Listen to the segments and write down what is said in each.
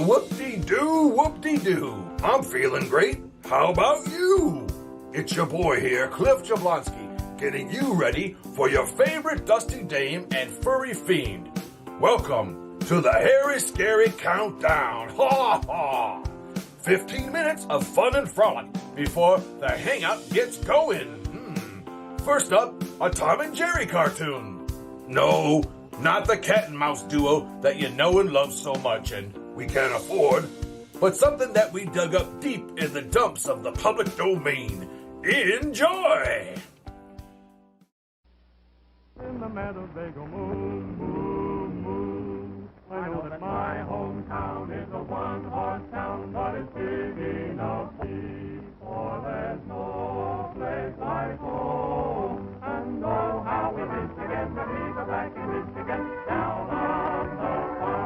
Well, whoop-de-doo. I'm feeling great. How about you? It's your boy here, Cliff Jablonski, getting you ready for your favorite dusty dame and furry fiend. Welcome to the Hairy Scary Countdown. Ha ha! 15 minutes of fun and frolic before the Hangout gets going. First up, a Tom and Jerry cartoon. No, not the cat and mouse duo that you know and love so much and we can't afford, but something that we dug up deep in the dumps of the public domain. Enjoy! In the meadows they go moo, moo, moo. I know that my hometown is a one-horse town, but it's big enough for there's no place like home. And oh, how we wish again that we were back in Michigan, down on the farm.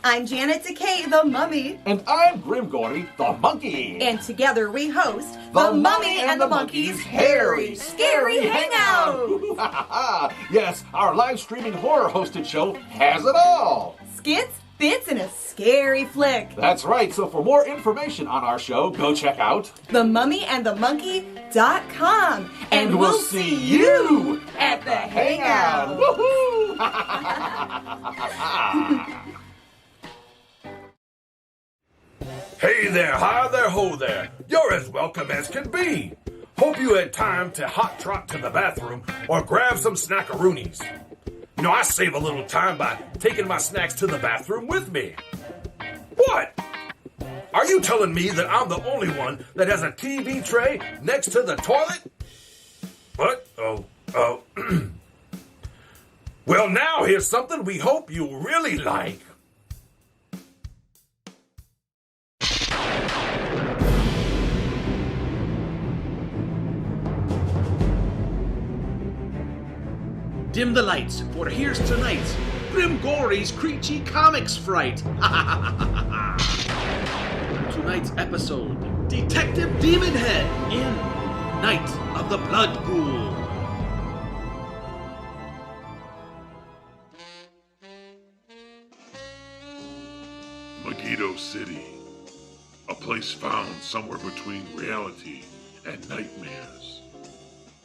I'm Janet Decay, the Mummy. And I'm Grimm Gorri, the Monkey. And together we host the Mummy and the Monkey's Hairy Scary Hangout. Yes, our live streaming horror hosted show has it all. Skits, bits, and a scary flick. That's right, so for more information on our show, go check out MummyAndTheMonkey.com. And we'll see you at the Hangout. Woohoo! Hey there, hi there, ho there. You're as welcome as can be. Hope you had time to hot trot to the bathroom or grab some snackaroonies. You know, I save a little time by taking my snacks to the bathroom with me. What? Are you telling me that I'm the only one that has a TV tray next to the toilet? What? Oh. Well, now here's something we hope you really like. Dim the lights, for here's tonight's Grimm Gorri's Creechy Comics Fright. Tonight's episode, Detective Demon Head in Night of the Blood Ghoul. Megiddo City, a place found somewhere between reality and nightmares.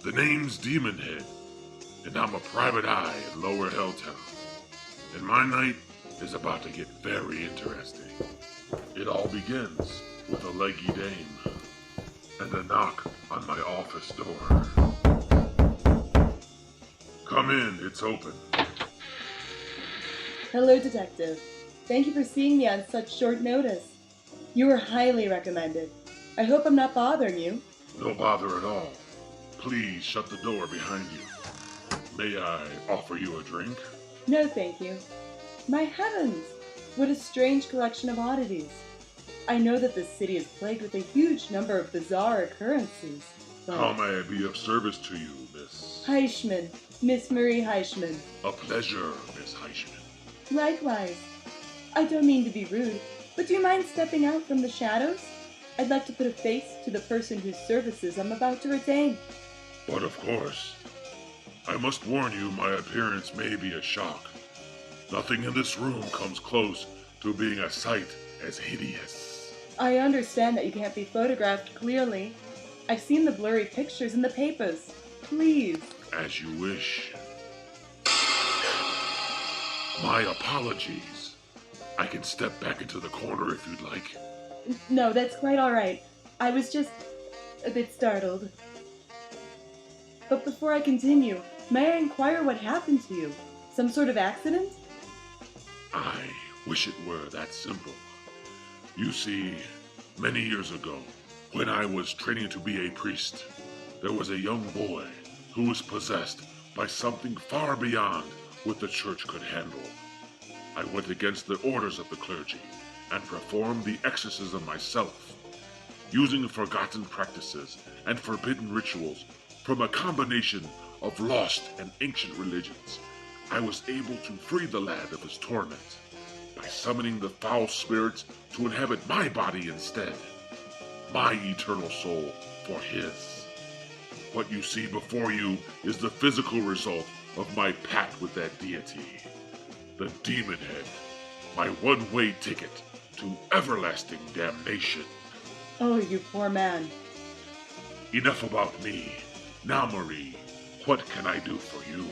The name's Demon Head, and I'm a private eye in Lower Helltown. And my night is about to get very interesting. It all begins with a leggy dame and a knock on my office door. Come in, it's open. Hello, Detective. Thank you for seeing me on such short notice. You were highly recommended. I hope I'm not bothering you. No bother at all. Please shut the door behind you. May I offer you a drink? No, thank you. My heavens! What a strange collection of oddities. I know that this city is plagued with a huge number of bizarre occurrences, but... How may I be of service to you, Miss? Heischman. Miss Marie Heischman. A pleasure, Miss Heischman. Likewise. I don't mean to be rude, but do you mind stepping out from the shadows? I'd like to put a face to the person whose services I'm about to retain. But of course. I must warn you, my appearance may be a shock. Nothing in this room comes close to being a sight as hideous. I understand that you can't be photographed clearly. I've seen the blurry pictures in the papers. Please. As you wish. My apologies. I can step back into the corner if you'd like. No, that's quite all right. I was just a bit startled. But before I continue, may I inquire what happened to you? Some sort of accident? I wish it were that simple. You see, many years ago, when I was training to be a priest, there was a young boy who was possessed by something far beyond what the church could handle. I went against the orders of the clergy and performed the exorcism myself, using forgotten practices and forbidden rituals from a combination of lost and ancient religions. I was able to free the lad of his torment by summoning the foul spirits to inhabit my body instead, my eternal soul for his. What you see before you is the physical result of my pact with that deity, the Demon Head, my one-way ticket to everlasting damnation. Oh, you poor man. Enough about me. Now, Marie, what can I do for you?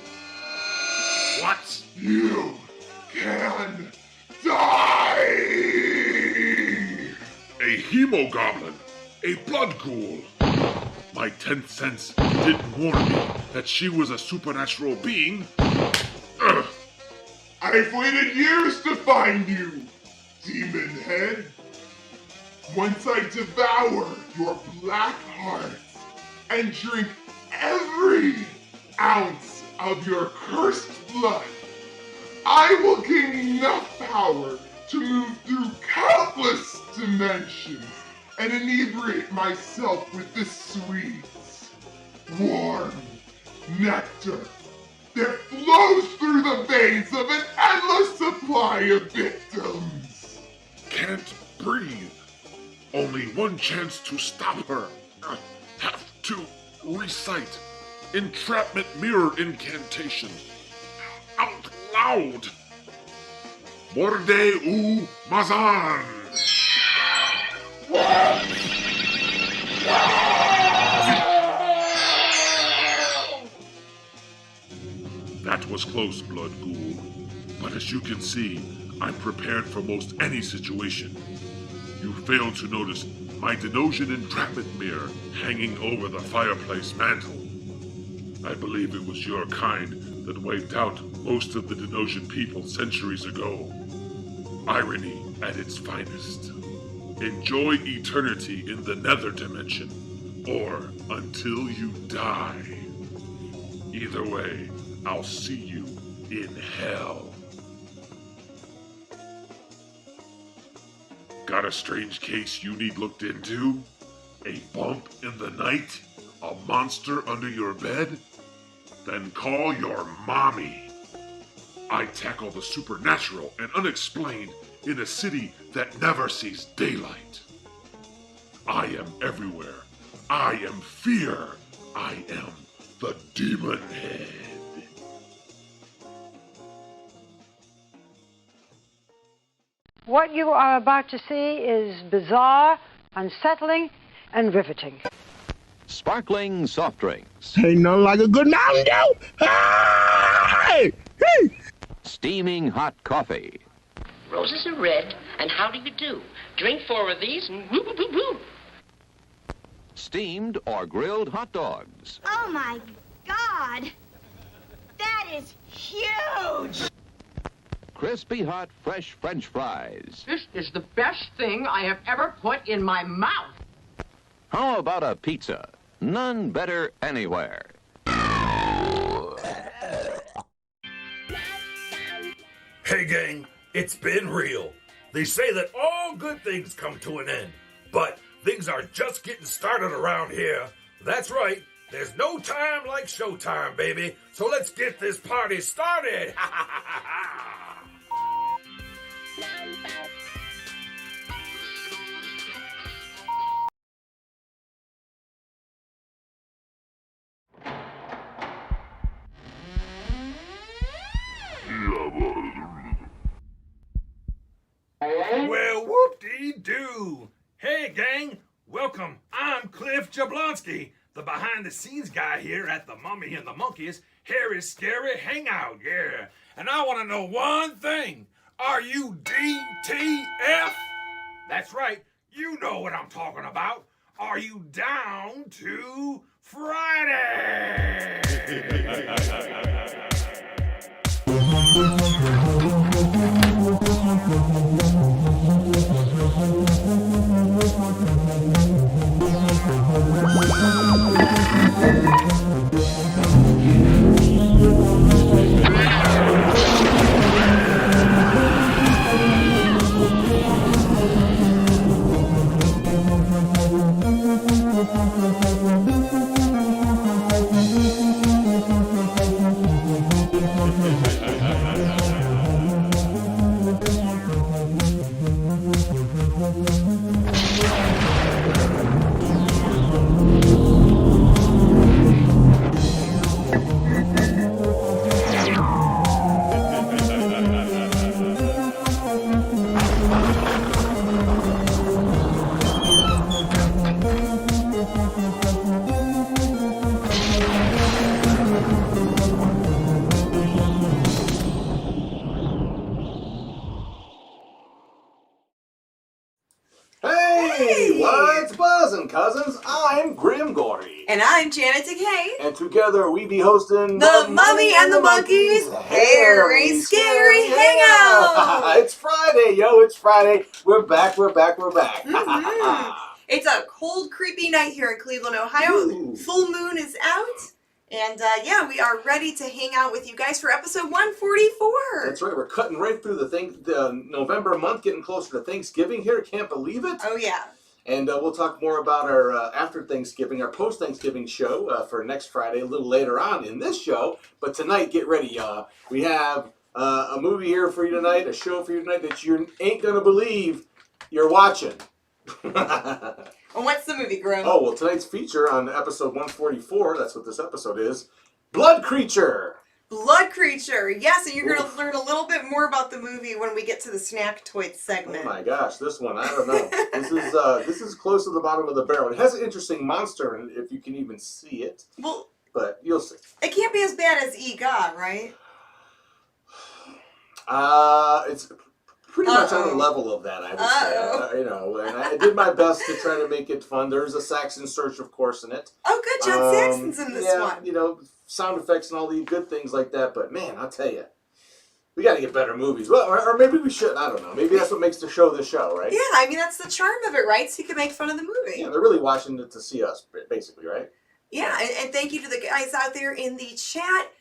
What? You can die! A hemogoblin, a blood ghoul. My 10th sense didn't warn me that she was a supernatural being. I've waited years to find you, Demon Head. Once I devour your black hearts and drink every ounce of your cursed blood, I will gain enough power to move through countless dimensions and inebriate myself with this sweet, warm nectar that flows through the veins of an endless supply of victims. Can't breathe. Only one chance to stop her. Have to recite entrapment mirror incantation out loud. Morde u mazan. That was close, Blood Ghoul. But as you can see, I'm prepared for most any situation. You failed to notice my Denosian entrapment mirror hanging over the fireplace mantle. I believe it was your kind that wiped out most of the Denosian people centuries ago. Irony at its finest. Enjoy eternity in the nether dimension, or until you die. Either way, I'll see you in hell. Got a strange case you need looked into? A bump in the night? A monster under your bed? Then call your mommy. I tackle the supernatural and unexplained in a city that never sees daylight. I am everywhere. I am fear. I am the Demon Head. What you are about to see is bizarre, unsettling, and riveting. Sparkling soft drinks. Ain't nothing like a good Mountain Dew. Hey! Hey! Steaming hot coffee. Roses are red, and how do you do? Drink 4 of these and whoop, whoop, whoop, whoop. Steamed or grilled hot dogs. Oh my God! That is huge! Crispy hot fresh French fries. This is the best thing I have ever put in my mouth. How about a pizza? None better anywhere. Hey gang, it's been real. They say that all good things come to an end, but things are just getting started around here. That's right, there's no time like showtime, baby, so let's get this party started. Well, whoop-dee-doo. Hey, gang. Welcome. I'm Cliff Jablonski, the behind-the-scenes guy here at the Mummy and the Monkeys Hairy Scary Hangout, yeah. And I want to know one thing. Are you DTF? That's right. You know what I'm talking about. Are you down to Friday? Hey, what's buzzin', cousins? I'm Grimm Gorri. And I'm Janet Decay. And together we be hosting the Mummy and the Monkeys Hairy Scary Hangout. It's Friday, yo, it's Friday. We're back. It's a cold, creepy night here in Cleveland, Ohio. Ooh. Full moon is out. And yeah, we are ready to hang out with you guys for episode 144. That's right. We're cutting right through the November month, getting closer to Thanksgiving here. Can't believe it. Oh, yeah. And we'll talk more about our after Thanksgiving, our post-Thanksgiving show for next Friday, a little later on in this show. But tonight, get ready, y'all. We have a movie here for you tonight, a show for you tonight that you ain't going to believe you're watching. And what's the movie, Grim? Oh, well, tonight's feature on episode 144, that's what this episode is, Blood Creature. Blood Creature, yes, and you're going to learn a little bit more about the movie when we get to the snack toy segment. Oh my gosh, this one, I don't know. This is close to the bottom of the barrel. It has an interesting monster in it, if you can even see it. Well, but you'll see. It can't be as bad as Ega, right? It's pretty much on the level of that, I would say. And I did my best to try to make it fun. There's a Saxon search, of course, in it. Oh, good. John Saxon's in this one. You know, sound effects and all the good things like that. But, man, I'll tell you, we got to get better movies. Well, or maybe we should. I don't know. Maybe that's what makes the show the show, right? Yeah, I mean, that's the charm of it, right? So you can make fun of the movie. Yeah, they're really watching it to see us, basically, right? Yeah, and thank you to the guys out there in the chat.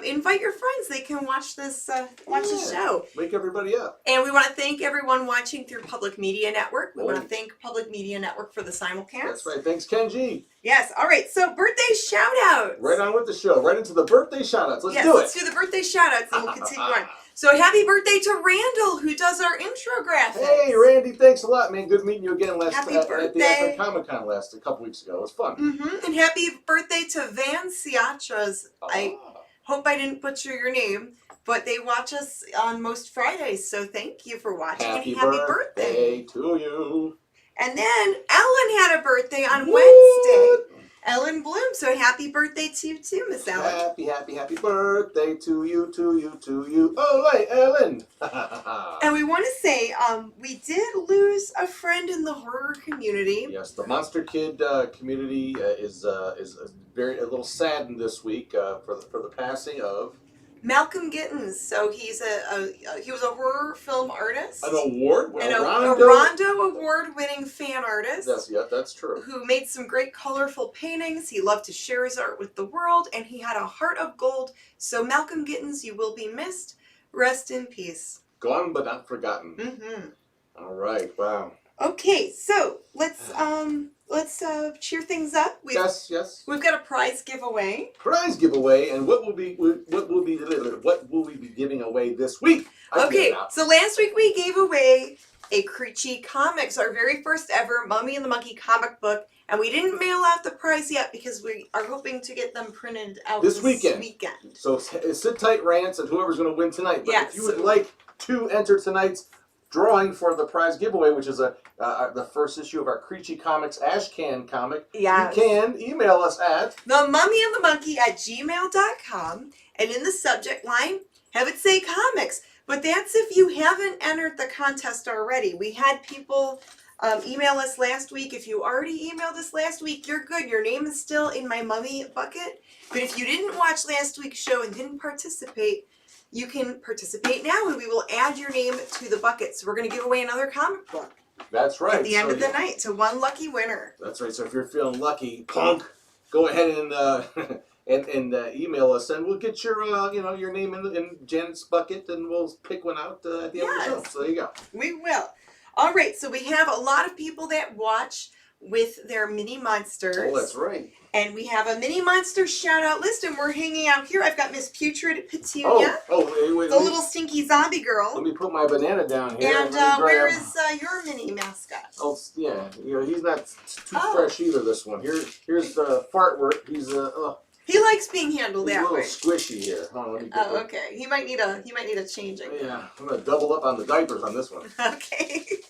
Invite your friends. They can watch this the show. Wake everybody up. And we want to thank everyone watching through Public Media Network. We want to thank Public Media Network for the simulcast. That's right. Thanks, Kenji. Yes. All right. So birthday shout-outs. Right on with the show. Right into the birthday shout-outs. Let's do it. Let's do the birthday shout-outs and we'll continue on. So happy birthday to Randall, who does our intro graphics. Hey, Randy. Thanks a lot, man. Good meeting you again at the Comic-Con a couple weeks ago. It was fun. Mm-hmm. And happy birthday to Van Ciatras. I hope I didn't butcher your name, but they watch us on most Fridays, so thank you for watching and happy birthday to you. And then Ellen had a birthday on Wednesday. Ellen Bloom, so happy birthday to you too, Miss Ellen. Happy birthday to you. Oh, hey, Ellen. And we want to say we did lose a friend in the horror community. Yes, the Monster Kid community is a little saddened this week for the passing of Malcolm Gittins. So he was a horror film artist. An award-winning Rondo Award-winning fan artist. That's true. Who made some great colorful paintings. He loved to share his art with the world, and he had a heart of gold. So Malcolm Gittins, you will be missed. Rest in peace. Gone but not forgotten. Mm-hmm. All right. Wow. Okay, so let's cheer things up. Yes. We've got a prize giveaway. And what will we be giving away this week? Okay, so last week we gave away a Creechy Comics, our very first ever Mummy and the Monkey comic book, and we didn't mail out the prize yet because we are hoping to get them printed out this weekend. So sit tight, Rants, and whoever's going to win tonight. But if you would like to enter tonight's drawing for the prize giveaway, which is the first issue of our Creechy Comics Ashcan comic, you can email us at themummyandthemonkey@gmail.com, and in the subject line, have it say comics. But that's if you haven't entered the contest already. We had people email us last week. If you already emailed us last week, you're good. Your name is still in my mummy bucket. But if you didn't watch last week's show and didn't participate, you can participate now, and we will add your name to the bucket. So we're going to give away another comic book. That's right. At the end of the night to one lucky winner. That's right. So if you're feeling lucky, punk, go ahead and email us, and we'll get your your name in Janet's bucket, and we'll pick one out at the end of the show. So there you go. We will. All right. So we have a lot of people that watch with their mini monsters. Oh, that's right. And we have a mini monster shout out list, and we're hanging out here. I've got Miss Putrid Petunia. Wait, the little stinky zombie girl. Let me put my banana down here. And where is your mini mascot? Oh, yeah. He's not too fresh either. This one. Here's the Fartwork. He's he likes being handled that way. He's a little squishy here. Hold on, let me get okay. He might need a changing. Yeah, I'm gonna double up on the diapers on this one. Okay.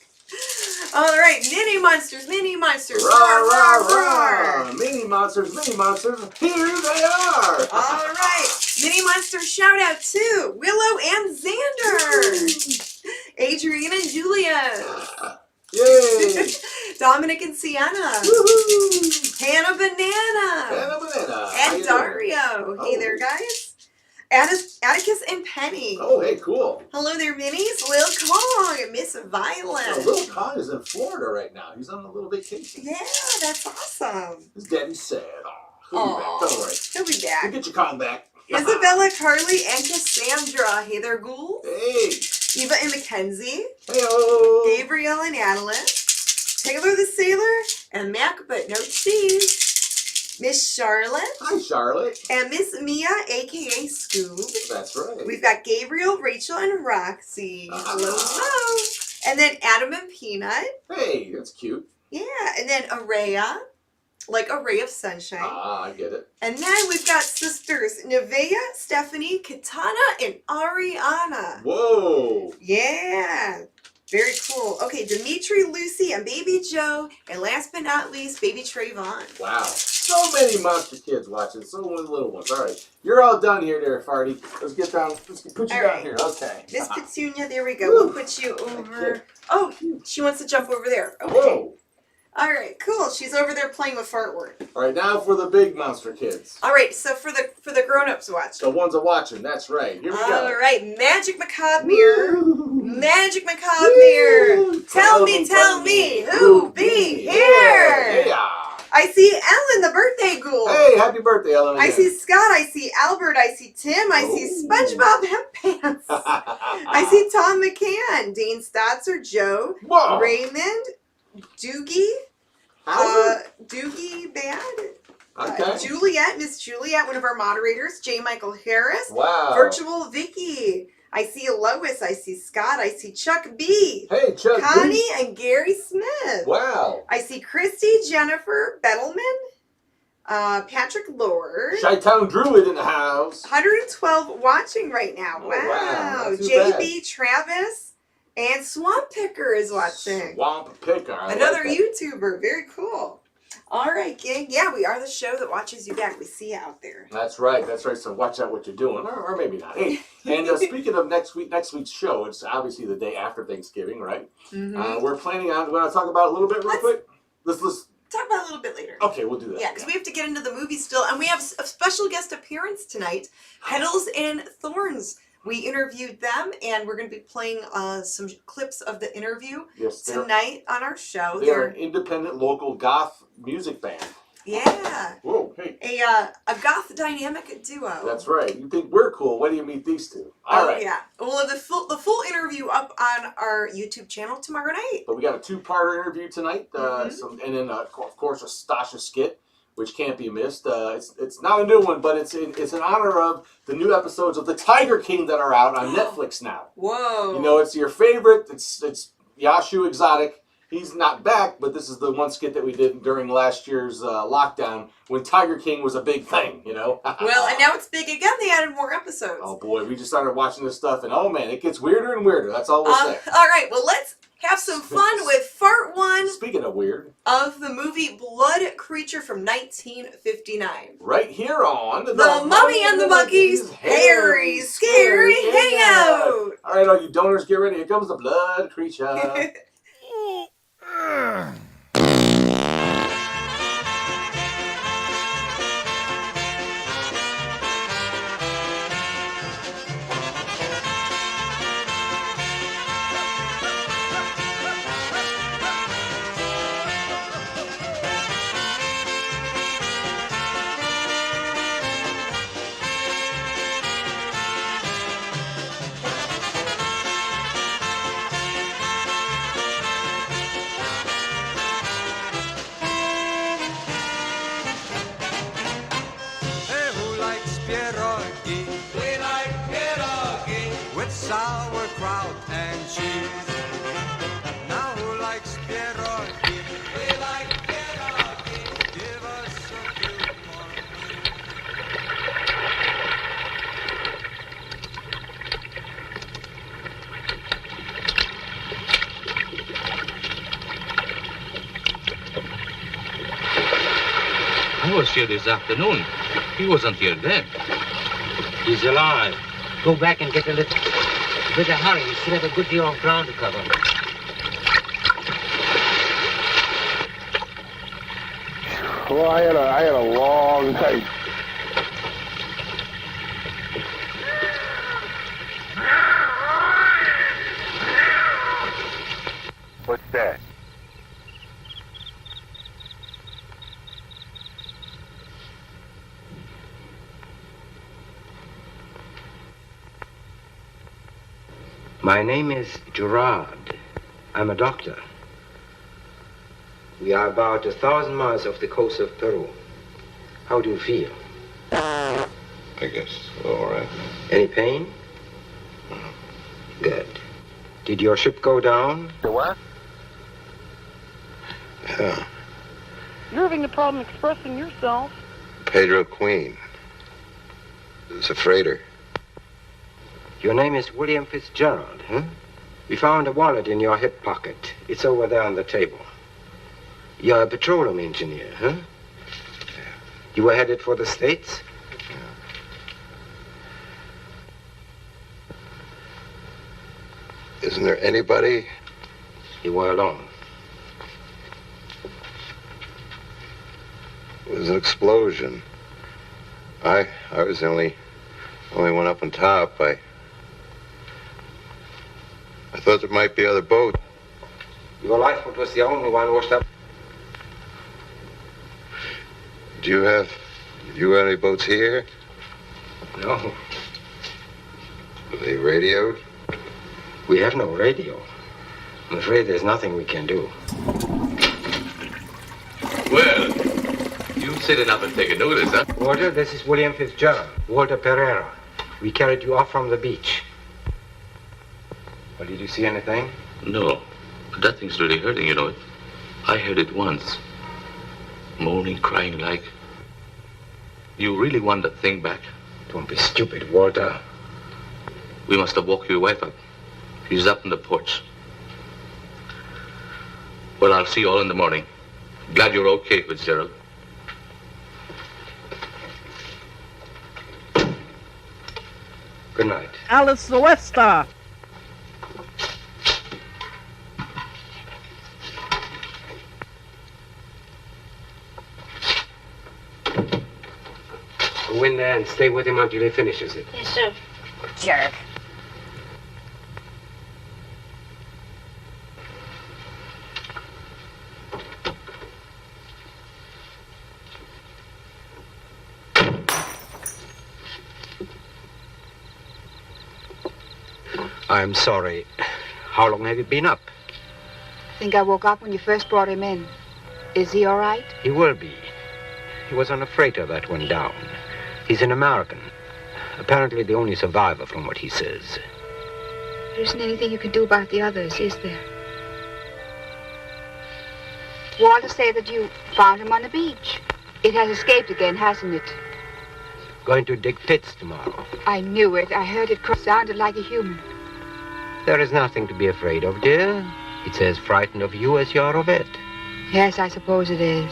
All right, mini monsters. Roar, roar, roar! Mini monsters, here they are! All right, mini monster shout out to Willow and Xander, Adrian and Julia, yay! Dominic and Sienna, Hannah Banana, and Dario. Hey there, guys. Atticus and Penny. Oh, hey, cool. Hello there, Minis. Lil Kong and Miss Violet. Yeah, Lil Kong is in Florida right now. He's on a little vacation. Yeah, that's awesome. His daddy's sad. He'll be back. Don't worry. He'll be back. You'll get your Kong back. Isabella, Carly, and Cassandra. Hey there, ghouls. Hey. Eva and Mackenzie. Hey-o. Gabrielle and Atlas. Taylor the Sailor. And Mac, but no cheese. Miss Charlotte. Hi, Charlotte. And Miss Mia, a.k.a. Scoob. That's right. We've got Gabriel, Rachel, and Roxy. Hello, hello. And then Adam and Peanut. Hey, that's cute. Yeah, and then Araya, like a ray of sunshine. Ah, I get it. And then we've got sisters Nevaeh, Stephanie, Katana, and Ariana. Whoa. Yeah. Very cool. Okay, Dimitri, Lucy, and Baby Joe. And last but not least, Baby Trayvon. Wow. So many monster kids watching. So many little ones. All right. You're all done here, there, Farty. Let's get down. Let's put you All down right. here. Okay. Miss Petunia, there we go. We'll put you over. Oh, she wants to jump over there. Okay. Whoa. All right, cool. She's over there playing with Fartword. All right, now for the big monster kids. All right, so for the grown-ups watching. The ones that watching. That's right. Here we go. All right, Magic Macabre Mirror. Magic Macabre Mirror. Tell me, who be here? Yeah. I see Ellen, the birthday ghoul. Hey, happy birthday, Ellen. I see Scott, I see Albert, I see Tim, I see SpongeBob Hemp Pants. I see Tom McCann, Dean Stotzer, Joe, Whoa. Raymond, Doogie, Doogie Bad, Okay. Juliet, Miss Juliet, one of our moderators, J. Michael Harris, Wow. Virtual Vicky. I see Lois, I see Scott, I see Chuck B. Hey, Chuck Connie B. and Gary Smith. Wow. I see Christy, Jennifer, Bettelman, Patrick Lord. Chi-Town Druid in the house. 112 watching right now. Oh, wow. wow. Not too JB, Travis, and Swamp Picker is watching. Swamp Picker. I Another like that. YouTuber. Very cool. All right, gang. Yeah, we are the show that watches you back. We see you out there. That's right. That's right. So watch out what you're doing, or maybe not. Hey, and speaking of next week's show, it's obviously the day after Thanksgiving, right? Mm-hmm. We're planning on. Want to talk about it a little bit real quick? Let's talk about it a little bit later. Okay, we'll do that. Yeah, because we have to get into the movie still, and we have a special guest appearance tonight, Petals and Thorns. We interviewed them, and we're going to be playing some clips of the interview tonight on our show. They're an independent local goth music band. Yeah. Whoa, hey. A goth dynamic duo. That's right. You think we're cool? Why do you meet these two? All right. Yeah. We'll have the full interview up on our YouTube channel tomorrow night. But we got a two-parter interview tonight, and then of course a Stasha skit, which can't be missed. It's not a new one, but it's in honor of the new episodes of The Tiger King that are out on Netflix now. Whoa! You know, it's your favorite. It's Yashu Exotic. He's not back, but this is the one skit that we did during last year's lockdown when Tiger King was a big thing. You know. Well, and now it's big again. They added more episodes. Oh boy, we just started watching this stuff, and oh man, it gets weirder and weirder. That's all we'll say. All right. Well, let's have some fun with part one. Speaking of weird. Of the movie Blood Creature from 1959. Right here on The Mummy and the Monkey's Hairy Scary Hangout. All right, all you donors, get ready. Here comes the Blood Creature. Sauerkraut and cheese. Now who likes pierogi? We like pierogi. Give us a few more, I was here this afternoon. He wasn't here then. He's alive. Go back and get a little. Better hurry. We still have a good deal of ground to cover. Well, I had a long night. What's that? My name is Gerard. I'm a doctor. We are about 1,000 miles off the coast of Peru. How do you feel? I guess all right. Any pain? Good. Did your ship go down? The what? Yeah. You're having a problem expressing yourself. Pedro Queen. It's a freighter. Your name is William Fitzgerald, huh? We found a wallet in your hip pocket. It's over there on the table. You're a petroleum engineer, huh? You were headed for the States? Isn't there anybody? You were alone. It was an explosion. I was the only one up on top. I thought there might be other boats. Your lifeboat was the only one washed up. Do you have any boats here? No. Are they radioed? We have no radio. I'm afraid there's nothing we can do. Well, you sitting up and taking notice, huh? Walter, this is William Fitzgerald. Walter Pereira. We carried you off from the beach. Well, did you see anything? No, but that thing's really hurting, you know. I heard it once. Moaning, crying like. You really want that thing back? Don't be stupid, Walter. We must have woke your wife up. She's up on the porch. Well, I'll see you all in the morning. Glad you're okay, Fitzgerald. Good night. Alice Sylvester. Go in there and stay with him until he finishes it. Yes, sir. Jerk. I'm sorry. How long have you been up? I think I woke up when you first brought him in. Is he all right? He will be. He was on a freighter that went down. He's an American. Apparently the only survivor from what he says. There isn't anything you can do about the others, is there? Walter said that you found him on the beach. It has escaped again, hasn't it? Going to dig pits tomorrow. I knew it. I heard it sounded like a human. There is nothing to be afraid of, dear. It's as frightened of you as you're of it. Yes, I suppose it is.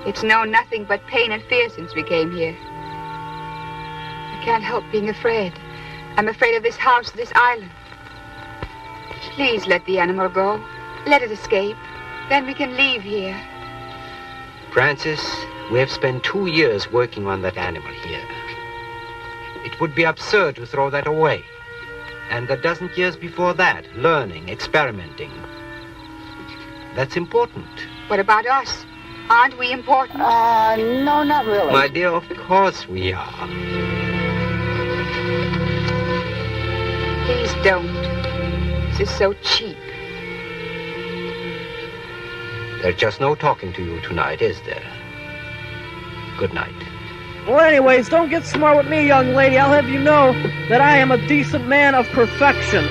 It's known nothing but pain and fear since we came here. I can't help being afraid. I'm afraid of this house, this island. Please let the animal go. Let it escape. Then we can leave here. Francis, we have spent 2 years working on that animal here. It would be absurd to throw that away. And a dozen years before that, learning, experimenting. That's important. What about us? Aren't we important? No, not really. My dear, of course we are. Please don't. This is so cheap. There's just no talking to you tonight, is there? Good night. Well, anyways, don't get smart with me, young lady. I'll have you know that I am a decent man of perfection.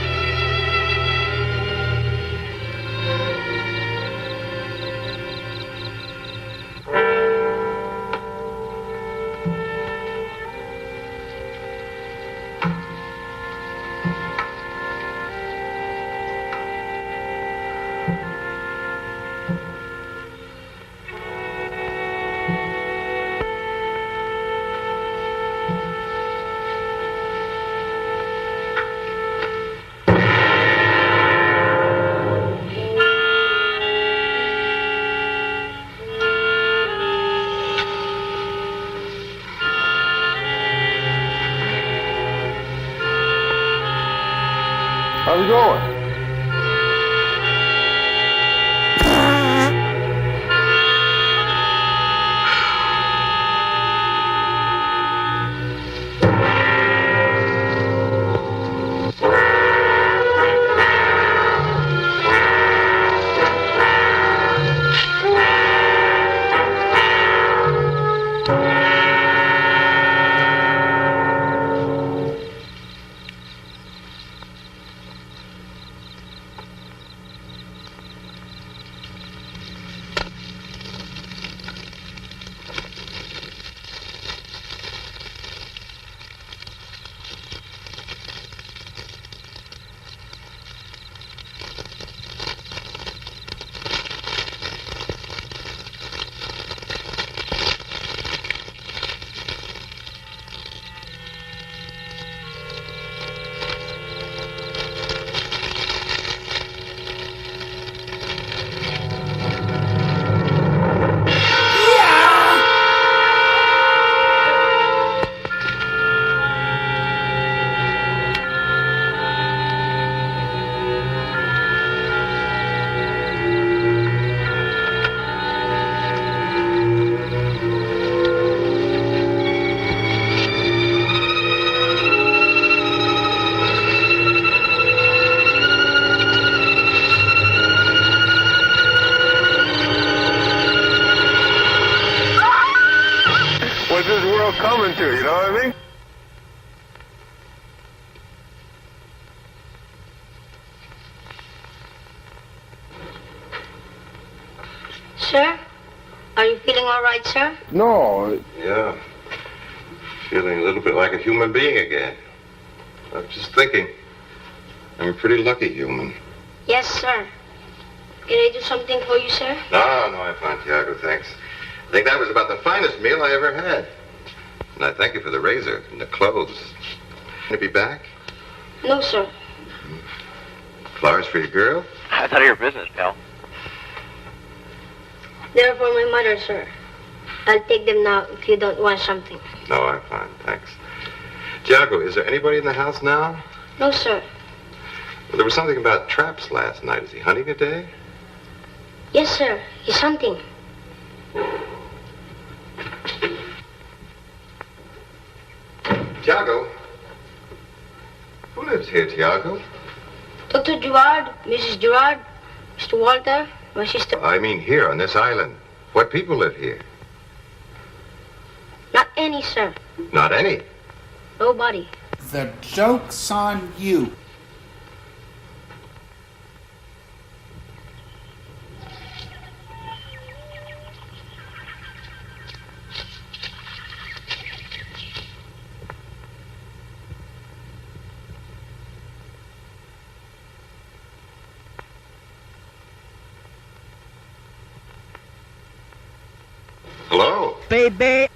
How's it going? all coming to, you know what I mean? Sir? Are you feeling all right, sir? No. Yeah. Feeling a little bit like a human being again. I'm just thinking. I'm a pretty lucky human. Yes, sir. Can I do something for you, sir? No, I'm fine, Tiago, thanks. I think that was about the finest meal I ever had. And I thank you for the razor and the clothes. Can you be back? No, sir. Flowers for your girl? That's none of your business, pal. They're for my mother, sir. I'll take them now if you don't want something. No, I'm fine, thanks. Tiago, is there anybody in the house now? No, sir. Well, there was something about traps last night. Is he hunting today? Yes, sir. He's hunting. Tiago? Who lives here, Tiago? Dr. Gerard, Mrs. Gerard, Mr. Walter, my sister. I mean here on this island. What people live here? Not any, sir. Not any. Nobody. The joke's on you. Hello? Baby.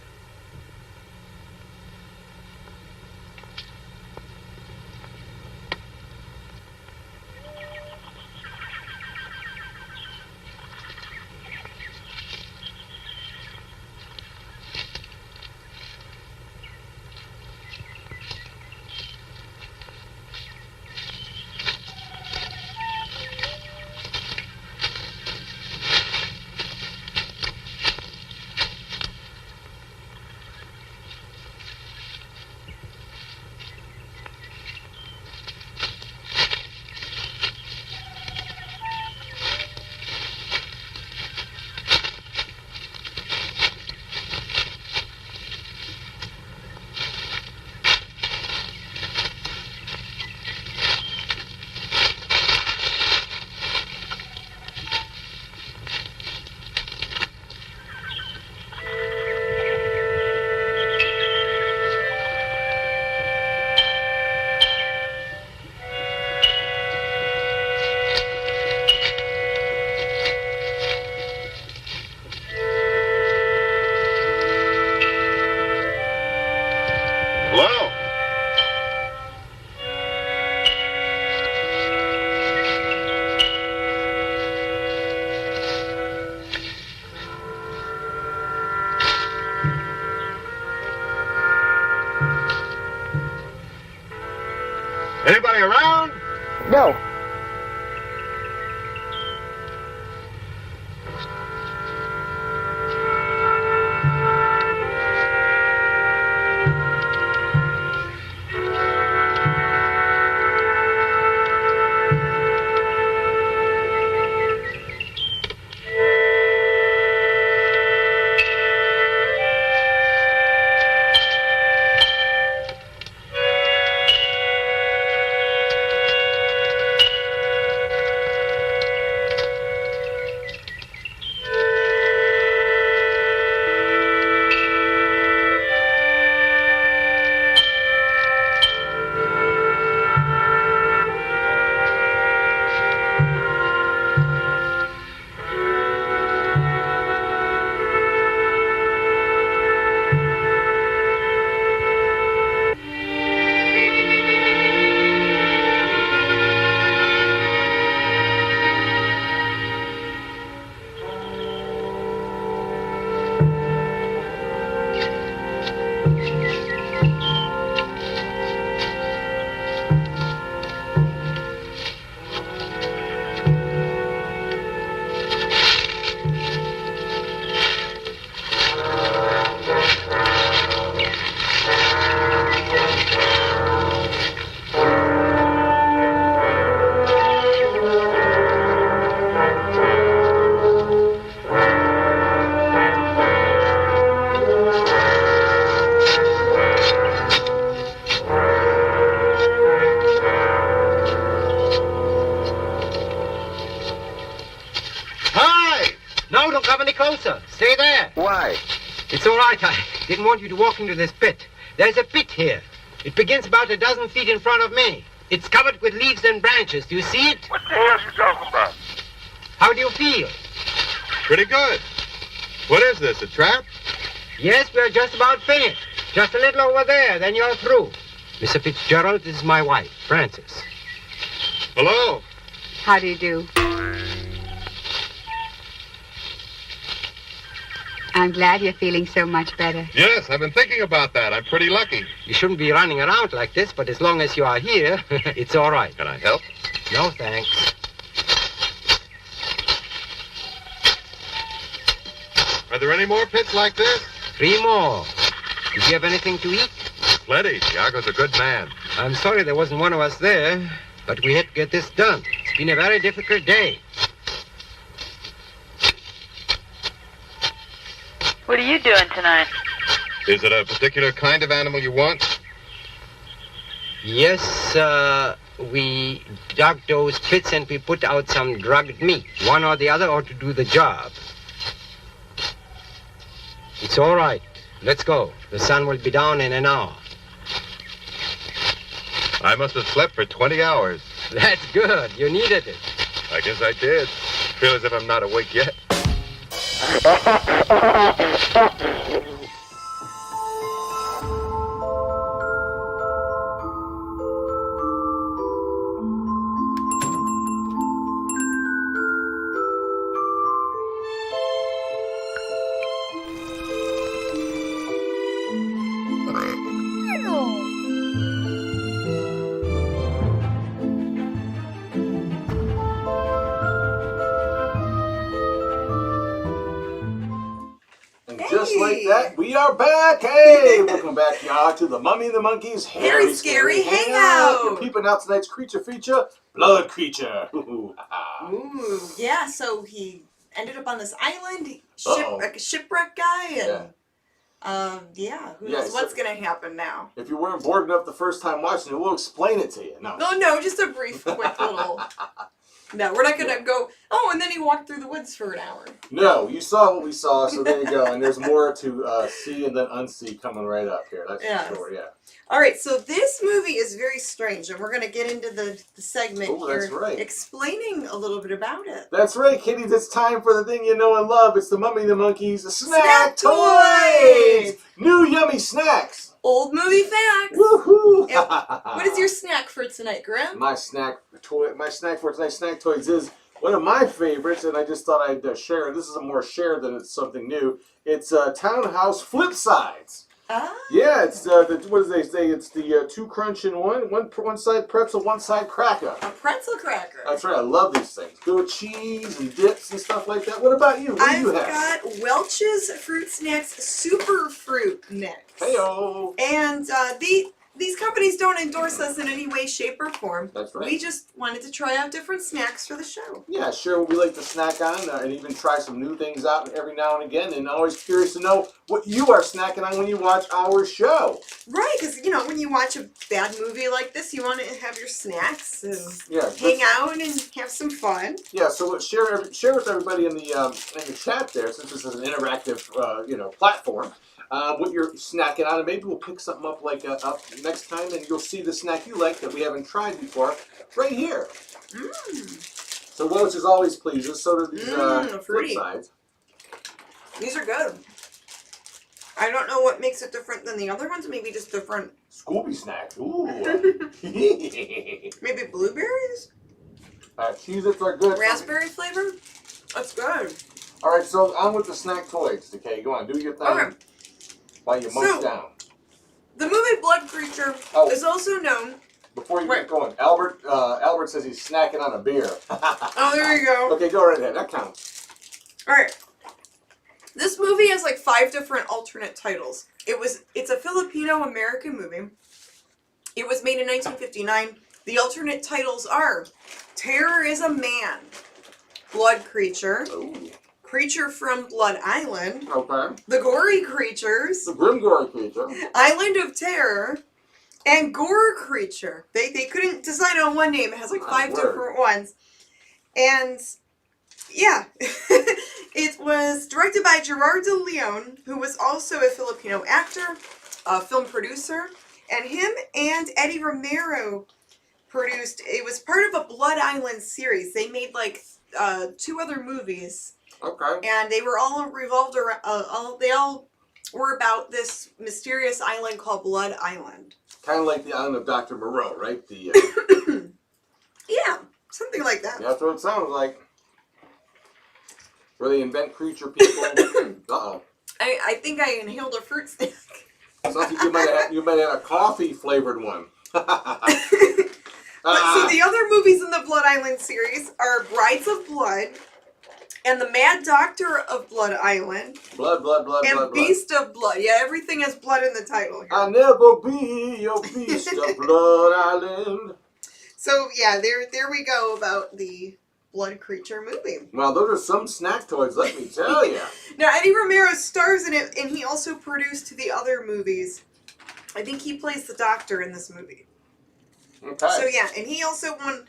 Hello? Anybody around? No. It's all right. I didn't want you to walk into this pit. There's a pit here. It begins about a dozen feet in front of me. It's covered with leaves and branches. Do you see it? What the hell are you talking about? How do you feel? Pretty good. What is this, a trap? Yes, we're just about finished. Just a little over there, then you're through. Mr. Fitzgerald, this is my wife, Frances. Hello. How do you do? I'm glad you're feeling so much better. Yes, I've been thinking about that. I'm pretty lucky. You shouldn't be running around like this, but as long as you are here, it's all right. Can I help? No, thanks. Are there any more pits like this? 3 more. Did you have anything to eat? Plenty. Tiago's a good man. I'm sorry there wasn't one of us there, but we had to get this done. It's been a very difficult day. What are you doing tonight? Is it a particular kind of animal you want? Yes, we dug those pits and we put out some drugged meat. One or the other ought to do the job. It's all right. Let's go. The sun will be down in an hour. I must have slept for 20 hours. That's good. You needed it. I guess I did. Feel as if I'm not awake yet. Just like that, we are back. Hey, welcome back, y'all, to the Mummy and the Monkey's Hairy Scary Hangout. You're peeping out tonight's creature feature, Blood Creature. Ooh, yeah. So he ended up on this island, like a shipwreck guy, and who knows what's gonna happen now? If you weren't bored enough the first time watching it, we'll explain it to you. No, just a brief, quick little. No, we're not gonna go. Oh, and then he walked through the woods for an hour. No, you saw what we saw, so there you go. And there's more to see and then unsee coming right up here. That's for sure. Yeah. All right, so this movie is very strange, and we're gonna get into the segment here, that's right. explaining a little bit about it. That's right, kiddies. It's time for the thing you know and love. It's the Mummy and the Monkey's Snack Toys. New yummy snacks. Old movie facts. Woohoo! What is your snack for tonight, Grim? My snack for tonight's Snack Toys is one of my favorites, and I just thought I'd share it. This is a more share than it's something new. It's Townhouse Flip Sides. Ah. Yeah, it's what do they say? It's the 2 crunch in one side pretzel, one side cracker. A pretzel cracker. That's right. I love these things. Good with cheese and dips and stuff like that. What about you? What do you have? I've got Welch's Fruit Snacks Super Fruit Mix. Heyo. And these companies don't endorse us in any way, shape, or form. That's right. We just wanted to try out different snacks for the show. Yeah, sure. We like to snack on and even try some new things out every now and again. And always curious to know what you are snacking on when you watch our show. Right, because, when you watch a bad movie like this, you want to have your snacks and hang out and have some fun. Yeah, so share with everybody in the chat there, since this is an interactive, platform. What you're snacking on, and maybe we'll pick something up up next time, and you'll see the snack you like that we haven't tried before right here. So Welch is always pleased. So do these Flip Sides. These are good. I don't know what makes it different than the other ones. Maybe just different. Scooby snacks. Ooh. Maybe blueberries. Cheez-Its are good. Raspberry flavor. That's good. All right, so on with the snack toys. Okay, go on, do your thing. Okay. While you munch down. The movie Blood Creature is also known. Before you get going, Albert says he's snacking on a beer. Oh, there you go. Okay, go right ahead. That counts. All right. This movie has like 5 different alternate titles. It's a Filipino-American movie. It was made in 1959. The alternate titles are Terror is a Man, Blood Creature, Creature from Blood Island, The Gorri Creatures, The Grimm Gorri Creature, Island of Terror, and Gore Creature. They couldn't decide on one name. It has like 5 different ones. And Yeah. It was directed by Gerard de Leon, who was also a Filipino actor, a film producer, and him and Eddie Romero produced. It was part of a Blood Island series. They made like 2 other movies. Okay. And they were all revolved around. They all were about this mysterious island called Blood Island. Kind of like the island of Dr. Moreau, right? The Yeah, something like that. yeah, that's what it sounds like. Where they invent creature people. Uh-oh. I think I inhaled a fruit snack. Sounds like you might have a coffee flavored one. So the other movies in the Blood Island series are Brides of Blood and The Mad Doctor of Blood Island. Blood, and Beast of Blood. Yeah, everything has blood in the title here. I'll never be your Beast of Blood Island. So yeah, there we go about the blood creature movie. Well, those are some snack toys, let me tell you. Now, Eddie Romero stars in it, and he also produced the other movies. I think he plays the doctor in this movie. Okay. So yeah, and he also won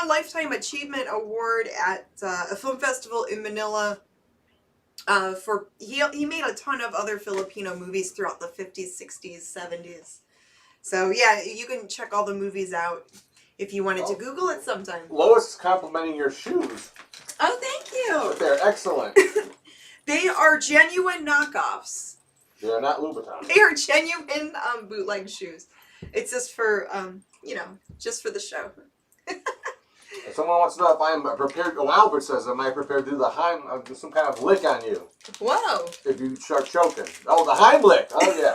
a Lifetime Achievement Award at a film festival in Manila. He made a ton of other Filipino movies throughout the 50s, 60s, 70s. So yeah, you can check all the movies out if you wanted to Google it sometime. Lois is complimenting your shoes. Oh, thank you. They're excellent. They are genuine knockoffs. They are not Louboutins. They are genuine bootleg shoes. It's just for just for the show. If someone wants to know if I'm prepared, Albert says, am I prepared to do do some kind of lick on you? Whoa. If you start choking. Oh, the Heimlich. Oh, yeah.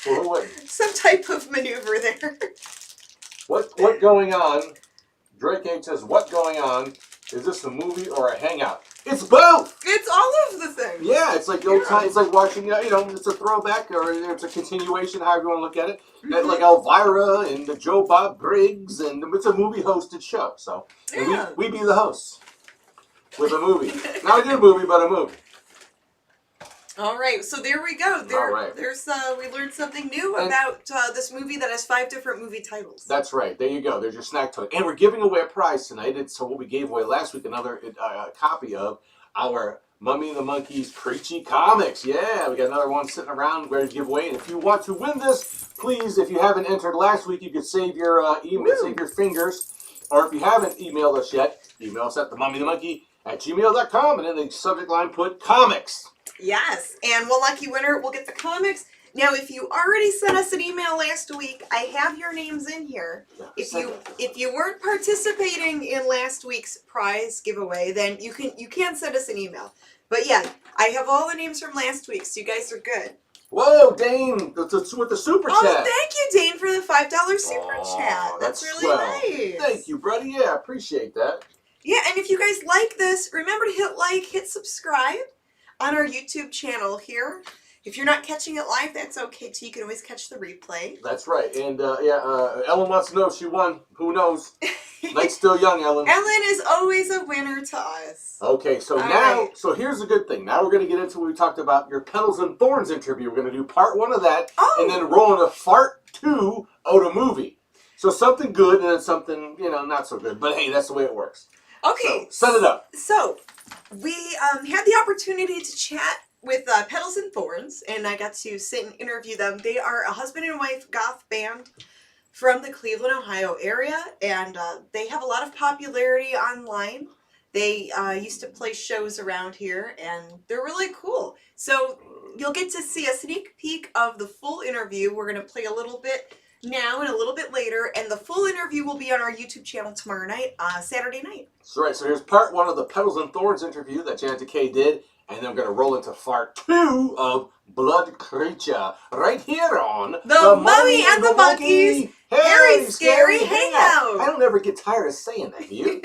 Well, who wouldn't? Some type of maneuver there. What going on? Drake H says, what going on? Is this a movie or a hangout? It's both! It's all of the things. Yeah, it's like old time. It's like watching, it's a throwback or it's a continuation, however you want to look at it. Mm-hmm. Like Elvira and the Joe Bob Briggs, and it's a movie hosted show. So yeah. we be the hosts with a movie. Not a good movie, but a movie. All right, so there we go. There's we learned something new about this movie that has 5 different movie titles. That's right. There you go. There's your snack toy. And we're giving away a prize tonight. It's what we gave away last week, another copy of our Mummy and the Monkey's Preachy Comics. Yeah, we got another one sitting around ready to give away. And if you want to win this, please, if you haven't entered last week, you could save your email, save your fingers. Or if you haven't emailed us yet, email us at themummyandthemonkey@gmail.com, and in the subject line put comics. Yes, and one lucky winner will get the comics. Now, if you already sent us an email last week, I have your names in here. If you weren't participating in last week's prize giveaway, then you can send us an email. But yeah, I have all the names from last week, so you guys are good. Whoa, Dane, with the super chat. Oh, thank you, Dane, for the $5 super chat. That's really swell. nice. Thank you, buddy. Yeah, I appreciate that. Yeah, and if you guys like this, remember to hit like, hit subscribe on our YouTube channel here. If you're not catching it live, that's okay too. You can always catch the replay. That's right. And Ellen wants to know if she won. Who knows? Night's still young, Ellen. Ellen is always a winner to us. Okay, so so here's the good thing. Now we're going to get into what we talked about, your Petals and Thorns interview. We're going to do part 1 of that, and then roll into part 2 of the movie. So something good and then something, not so good. But hey, that's the way it works. Okay. So, set it up. So, we had the opportunity to chat with Petals and Thorns, and I got to sit and interview them. They are a husband and wife goth band from the Cleveland, Ohio area, and they have a lot of popularity online. They used to play shows around here, and they're really cool. So you'll get to see a sneak peek of the full interview. We're going to play a little bit now and a little bit later, and the full interview will be on our YouTube channel tomorrow night, Saturday night. So so here's part 1 of the Petals and Thorns interview that Janet Decay did, and then we're going to roll into part 2 of Blood Creature, right here on The Mummy and the Monkey's Hairy Scary Hangout. I don't ever get tired of saying that, do you?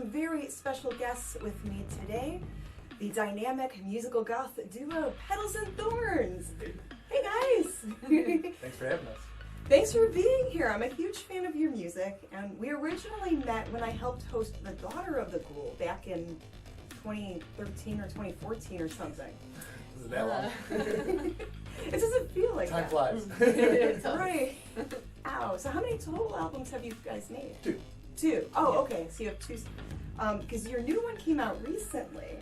Very special guests with me today, the dynamic musical goth duo Petals and Thorns. Hey guys! Thanks for having us. Thanks for being here. I'm a huge fan of your music, and we originally met when I helped host The Daughter of the Ghoul back in 2013 or 2014 or something. Is it that long? It doesn't feel like Time that. flies. Right. Ow. So how many total albums have you guys made? 2. 2. Oh, okay. So you have 2. Because your new one came out recently.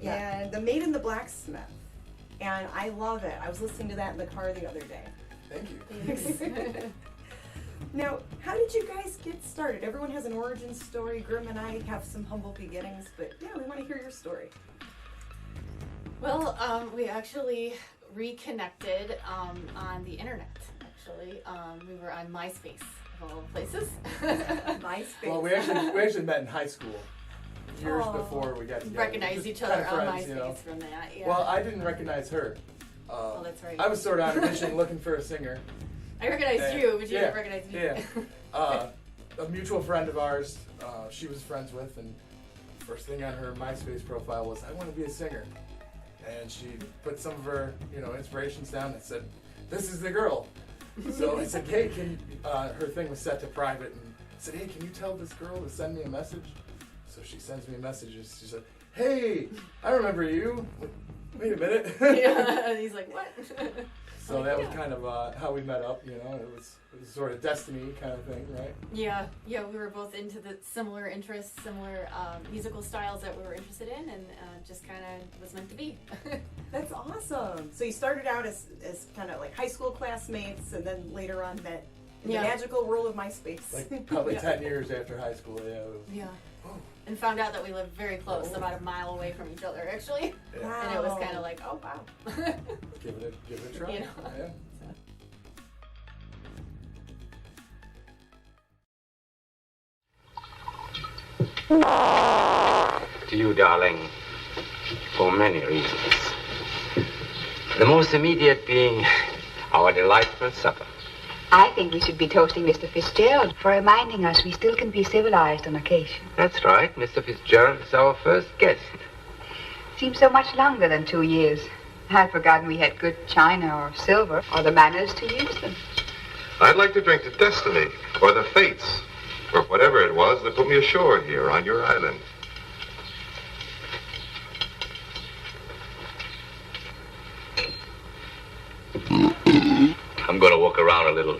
Yeah. And The Maid and the Blacksmith. And I love it. I was listening to that in the car the other day. Thank you. Now, how did you guys get started? Everyone has an origin story. Grimm and I have some humble beginnings, but yeah, we want to hear your story. Well, we actually reconnected on the internet, actually. We were on MySpace, of all places. MySpace. Well, we actually met in high school. Years before we got together. Recognized each other on MySpace from that, yeah. Well, I didn't recognize her. Oh, that's right. I was sort of on a mission looking for a singer. I recognized you, but you didn't recognize me. Yeah. A mutual friend of ours, she was friends with, and first thing on her MySpace profile was, I want to be a singer. And she put some of her, inspirations down and said, this is the girl. So I said, hey, her thing was set to private, and I said, hey, can you tell this girl to send me a message? So she sends me a message, and she said, hey, I remember you. Wait a minute. Yeah, and he's like, what? So that was kind of how we met up, It was sort of destiny kind of thing, right? Yeah, we were both into the similar interests, similar musical styles that we were interested in, and just kind of was meant to be. That's awesome. So you started out as kind of like high school classmates, and then later on met in the magical world of MySpace. Like probably 10 years after high school, yeah. Yeah. And found out that we lived very close, about a mile away from each other, actually. Wow. And it was kind of like, oh, wow. Give it a try. Yeah. To you, darling, for many reasons. The most immediate being our delightful supper. I think we should be toasting Mr. Fitzgerald for reminding us we still can be civilized on occasion. That's right. Mr. Fitzgerald is our first guest. Seems so much longer than 2 years. I'd forgotten we had good china or silver or the manners to use them. I'd like to drink to destiny, or the fates, or whatever it was that put me ashore here on your island. I'm going to walk around a little.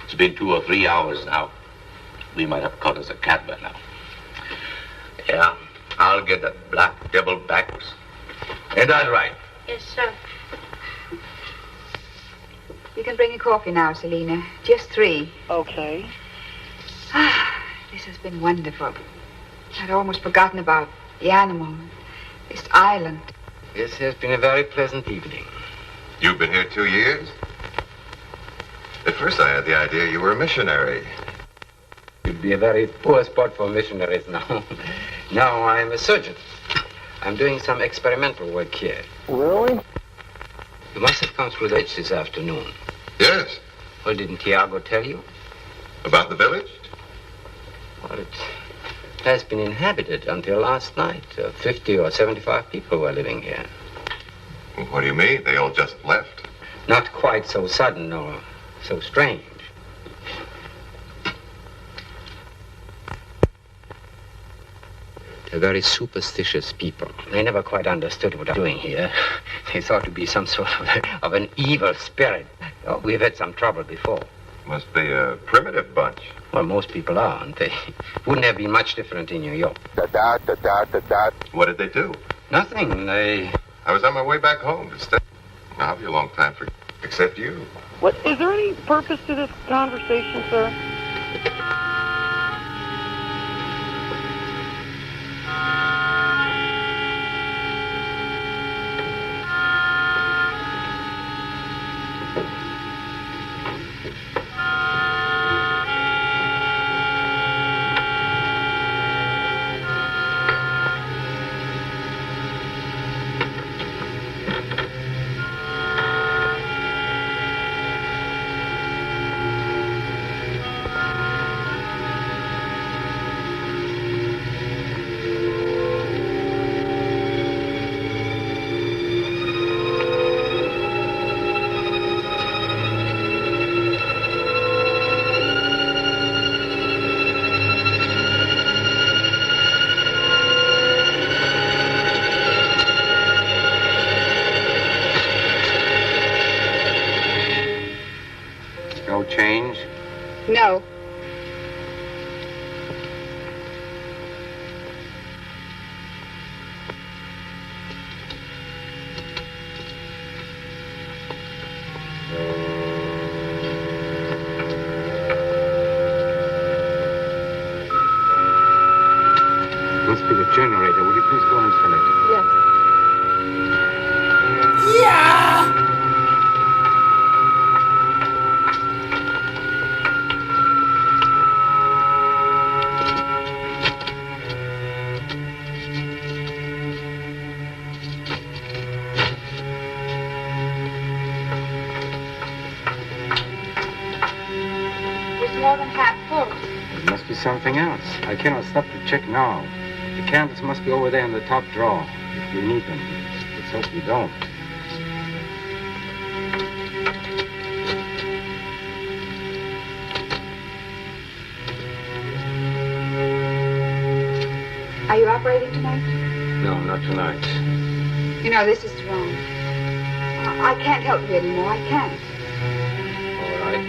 It's been 2 or 3 hours now. We might have caught us a cat by now. Yeah, I'll get the black devil back. Ain't that right? Yes, sir. You can bring a coffee now, Selena. Just 3. Okay. This has been wonderful. I'd almost forgotten about the animal, this island. This has been a very pleasant evening. You've been here 2 years? At first I had the idea you were a missionary. You'd be a very poor spot for missionaries now. No, I'm a surgeon. I'm doing some experimental work here. Really? You must have come through the village this afternoon. Yes. Well, didn't Tiago tell you? About the village? Well, it has been inhabited until last night. 50 or 75 people were living here. What do you mean? They all just left? Not quite so sudden or so strange. They're very superstitious people. They never quite understood what I'm doing here. They thought to be some sort of an evil spirit. Oh, we've had some trouble before. Must be a primitive bunch. Well, most people are, aren't they? Wouldn't have been much different in New York. What did they do? Nothing. I was on my way back home to stay. I'll be a long time for except you. What is there any purpose to this conversation, sir? empty the generator. Will you please go and fill it? Yes. Yeah! It's more than half full. It must be something else. I cannot stop to check now. The candles must be over there in the top drawer, if you need them. Let's hope you don't. Are you operating tonight? No, not tonight. You know, this is wrong. I can't help you anymore. I can't. All right.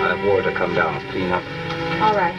I have Ward to come down, clean up. All right.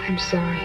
I'm sorry.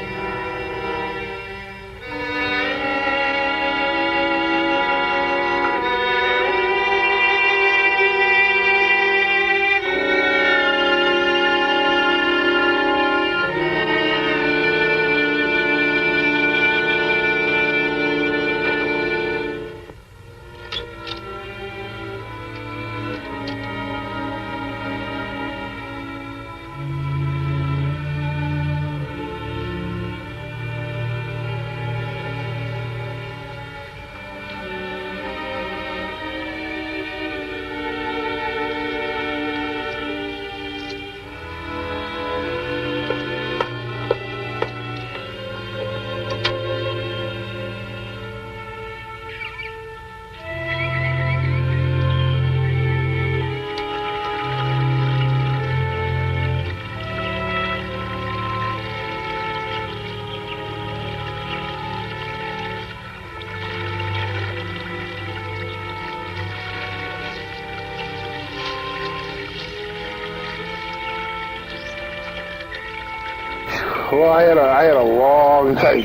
Well, I had a long time.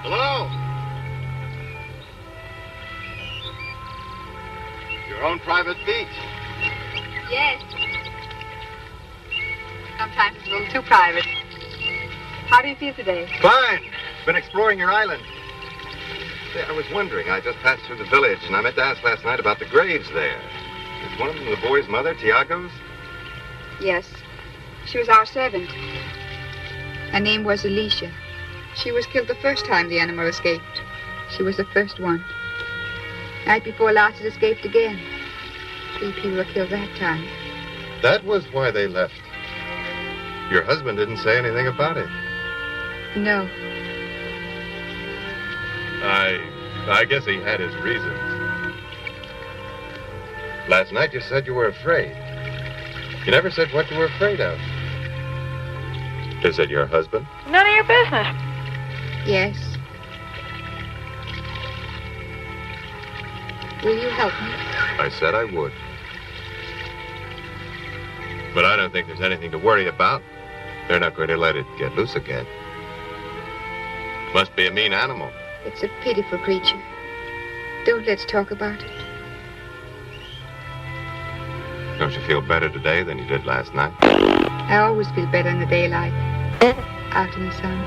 Hello? Your own private beach. Yes. Sometimes it's a little too private. How do you feel today? Fine. Been exploring your island. Say, I was wondering, I just passed through the village, and I meant to ask last night about the graves there. Is one of them the boy's mother, Tiago's? Yes. She was our servant. Her name was Alicia. She was killed the first time the animal escaped. She was the first one. Night before last, it escaped again. 3 people were killed that time. That was why they left. Your husband didn't say anything about it. No. I guess he had his reasons. Last night you said you were afraid. You never said what you were afraid of. Is it your husband? None of your business. Yes. Will you help me? I said I would. But I don't think there's anything to worry about. They're not going to let it get loose again. Must be a mean animal. It's a pitiful creature. Don't let's talk about it. Don't you feel better today than you did last night? I always feel better in the daylight. Out in the sun.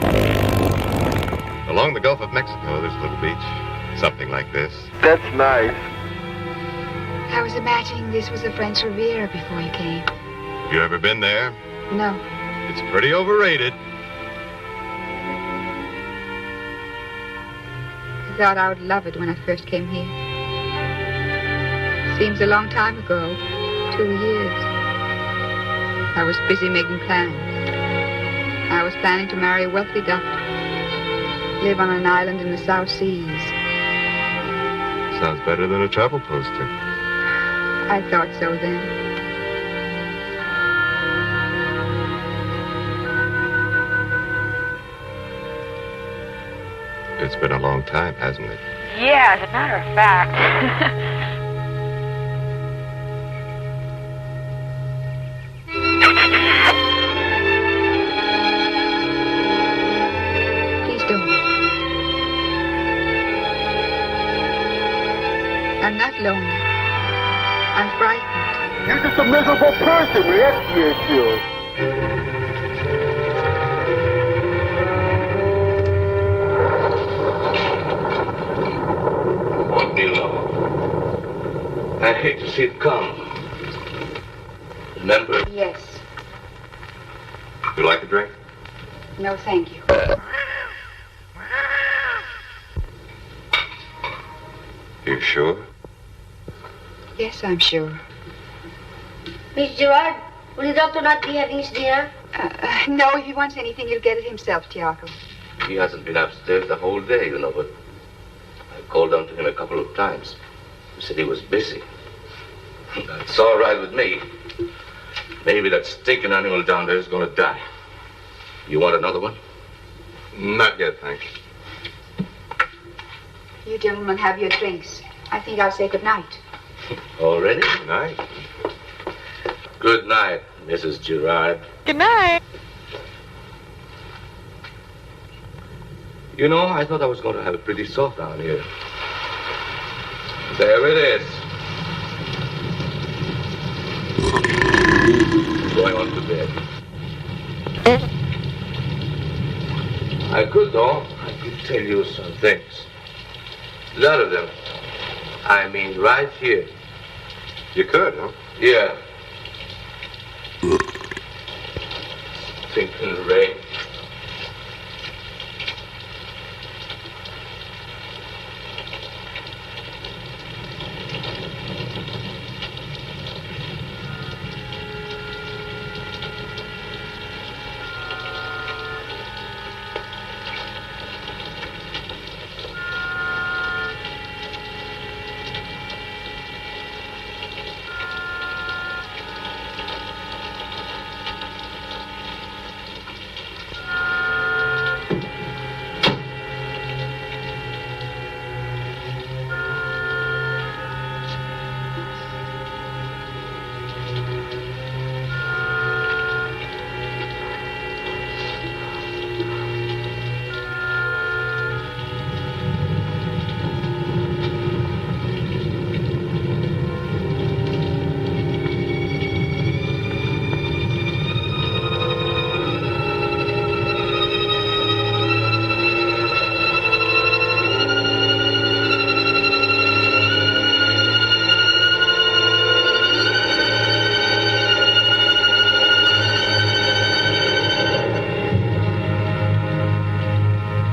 Along the Gulf of Mexico, there's a little beach. Something like this. That's nice. I was imagining this was the French Riviera before you came. Have you ever been there? No. It's pretty overrated. I thought I would love it when I first came here. Seems a long time ago. 2 years. I was busy making plans. I was planning to marry a wealthy doctor. Live on an island in the South Seas. Sounds better than a travel poster. I thought so then. It's been a long time, hasn't it? Yeah, as a matter of fact. I'm not lonely. I'm frightened. You're just a miserable person. Rescue you. Won't be long. I hate to see it come. Remember? Yes. You like a drink? No, thank you. You sure? Yes, I'm sure. Miss Gerard, will the doctor not be having his dinner? No, if he wants anything, he'll get it himself, Tiago. He hasn't been upstairs the whole day, you know, but I called down to him a couple of times. He said he was busy. That's all right with me. Maybe that stinking animal down there is going to die. You want another one? Not yet, thanks. You gentlemen have your drinks. I think I'll say good night. Already? Good night. Good night, Mrs. Gerard. Good night. You know, I thought I was going to have it pretty soft down here. There it is. Going on to bed. I could, though. I could tell you some things. A lot of them. I mean, right here. You could, huh? Yeah. Thinking rain.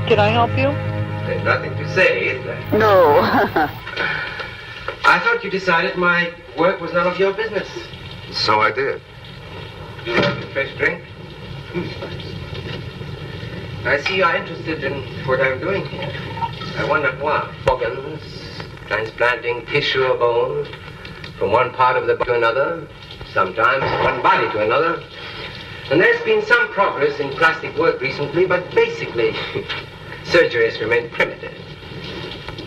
Can I help you? There's nothing to say, is there? No. I thought you decided my work was none of your business. So I did. You want a fresh drink? I see you're interested in what I'm doing here. I wonder why. Organs, transplanting tissue or bone from one part of the body to another, sometimes one body to another. And there's been some progress in plastic work recently, but basically, surgery has remained primitive,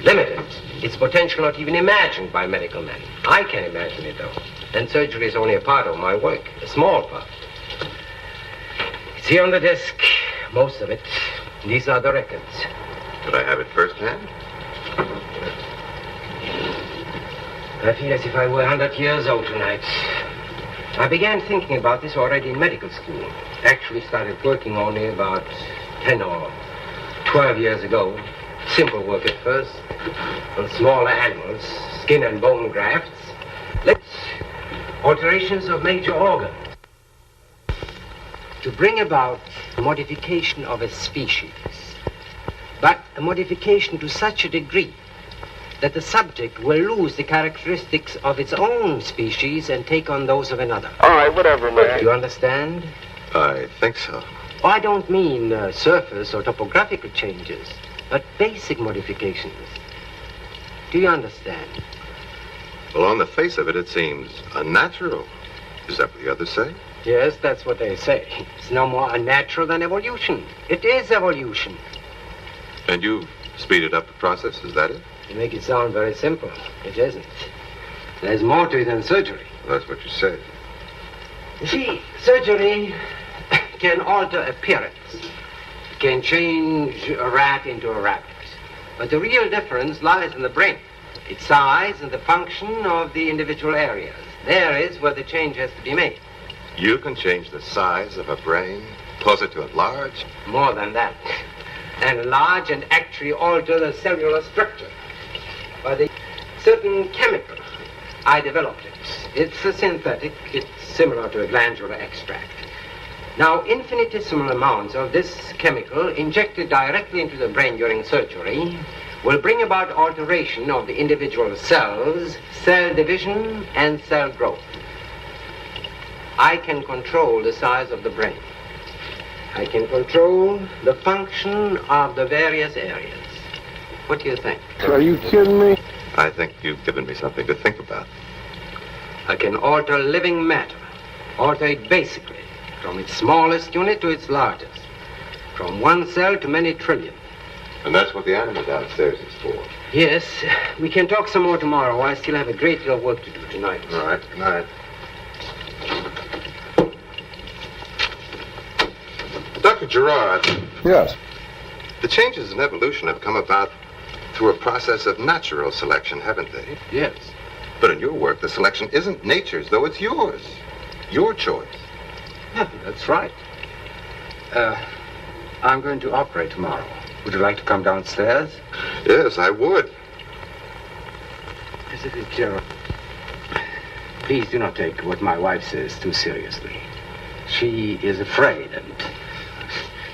limited. Its potential not even imagined by medical men. I can imagine it, though. And surgery is only a part of my work, a small part. It's here on the desk, most of it. These are the records. Could I have it firsthand? I feel as if I were 100 years old tonight. I began thinking about this already in medical school. Actually started working only about 10 or 12 years ago. Simple work at first, on smaller animals, skin and bone grafts. Let's alterations of major organs. To bring about modification of a species, but a modification to such a degree that the subject will lose the characteristics of its own species and take on those of another. All right, whatever, man. Do you understand? I think so. Oh, I don't mean surface or topographical changes, but basic modifications. Do you understand? Well, on the face of it, it seems unnatural. Is that what the others say? Yes, that's what they say. It's no more unnatural than evolution. It is evolution. And you've speeded up the process, is that it? You make it sound very simple. It isn't. There's more to it than surgery. Well, that's what you say. You see, surgery can alter appearance. It can change a rat into a rabbit. But the real difference lies in the brain, its size and the function of the individual areas. There is where the change has to be made. You can change the size of a brain, cause it to enlarge? More than that. Enlarge and actually alter the cellular structure by the certain chemical. I developed it. It's a synthetic. It's similar to a glandular extract. Now, infinitesimal amounts of this chemical injected directly into the brain during surgery will bring about alteration of the individual cells, cell division, and cell growth. I can control the size of the brain. I can control the function of the various areas. What do you think? Are you kidding me? I think you've given me something to think about. I can alter living matter, alter it basically, from its smallest unit to its largest, from one cell to many trillion. And that's what the animal downstairs is for. Yes, we can talk some more tomorrow. I still have a great deal of work to do tonight. All right, good night. Dr. Gerard. Yes. The changes in evolution have come about through a process of natural selection, haven't they? Yes. But in your work, the selection isn't nature's, though it's yours. Your choice. Yeah, that's right. I'm going to operate tomorrow. Would you like to come downstairs? Yes, I would. Mrs. Gerald, please do not take what my wife says too seriously. She is afraid, and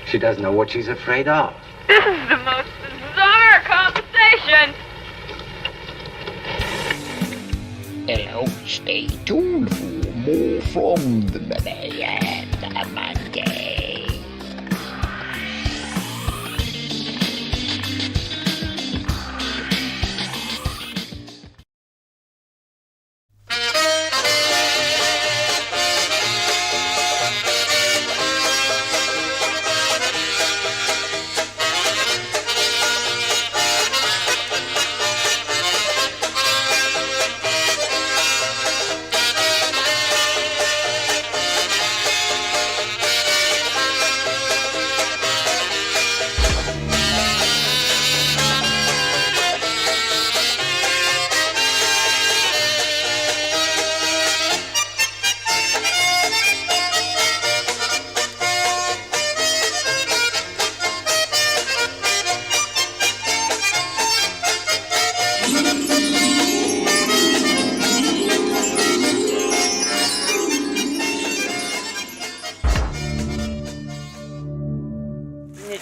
she doesn't know what she's afraid of. This is the most bizarre conversation. Hello, stay tuned for more from the MummyAndMonkey.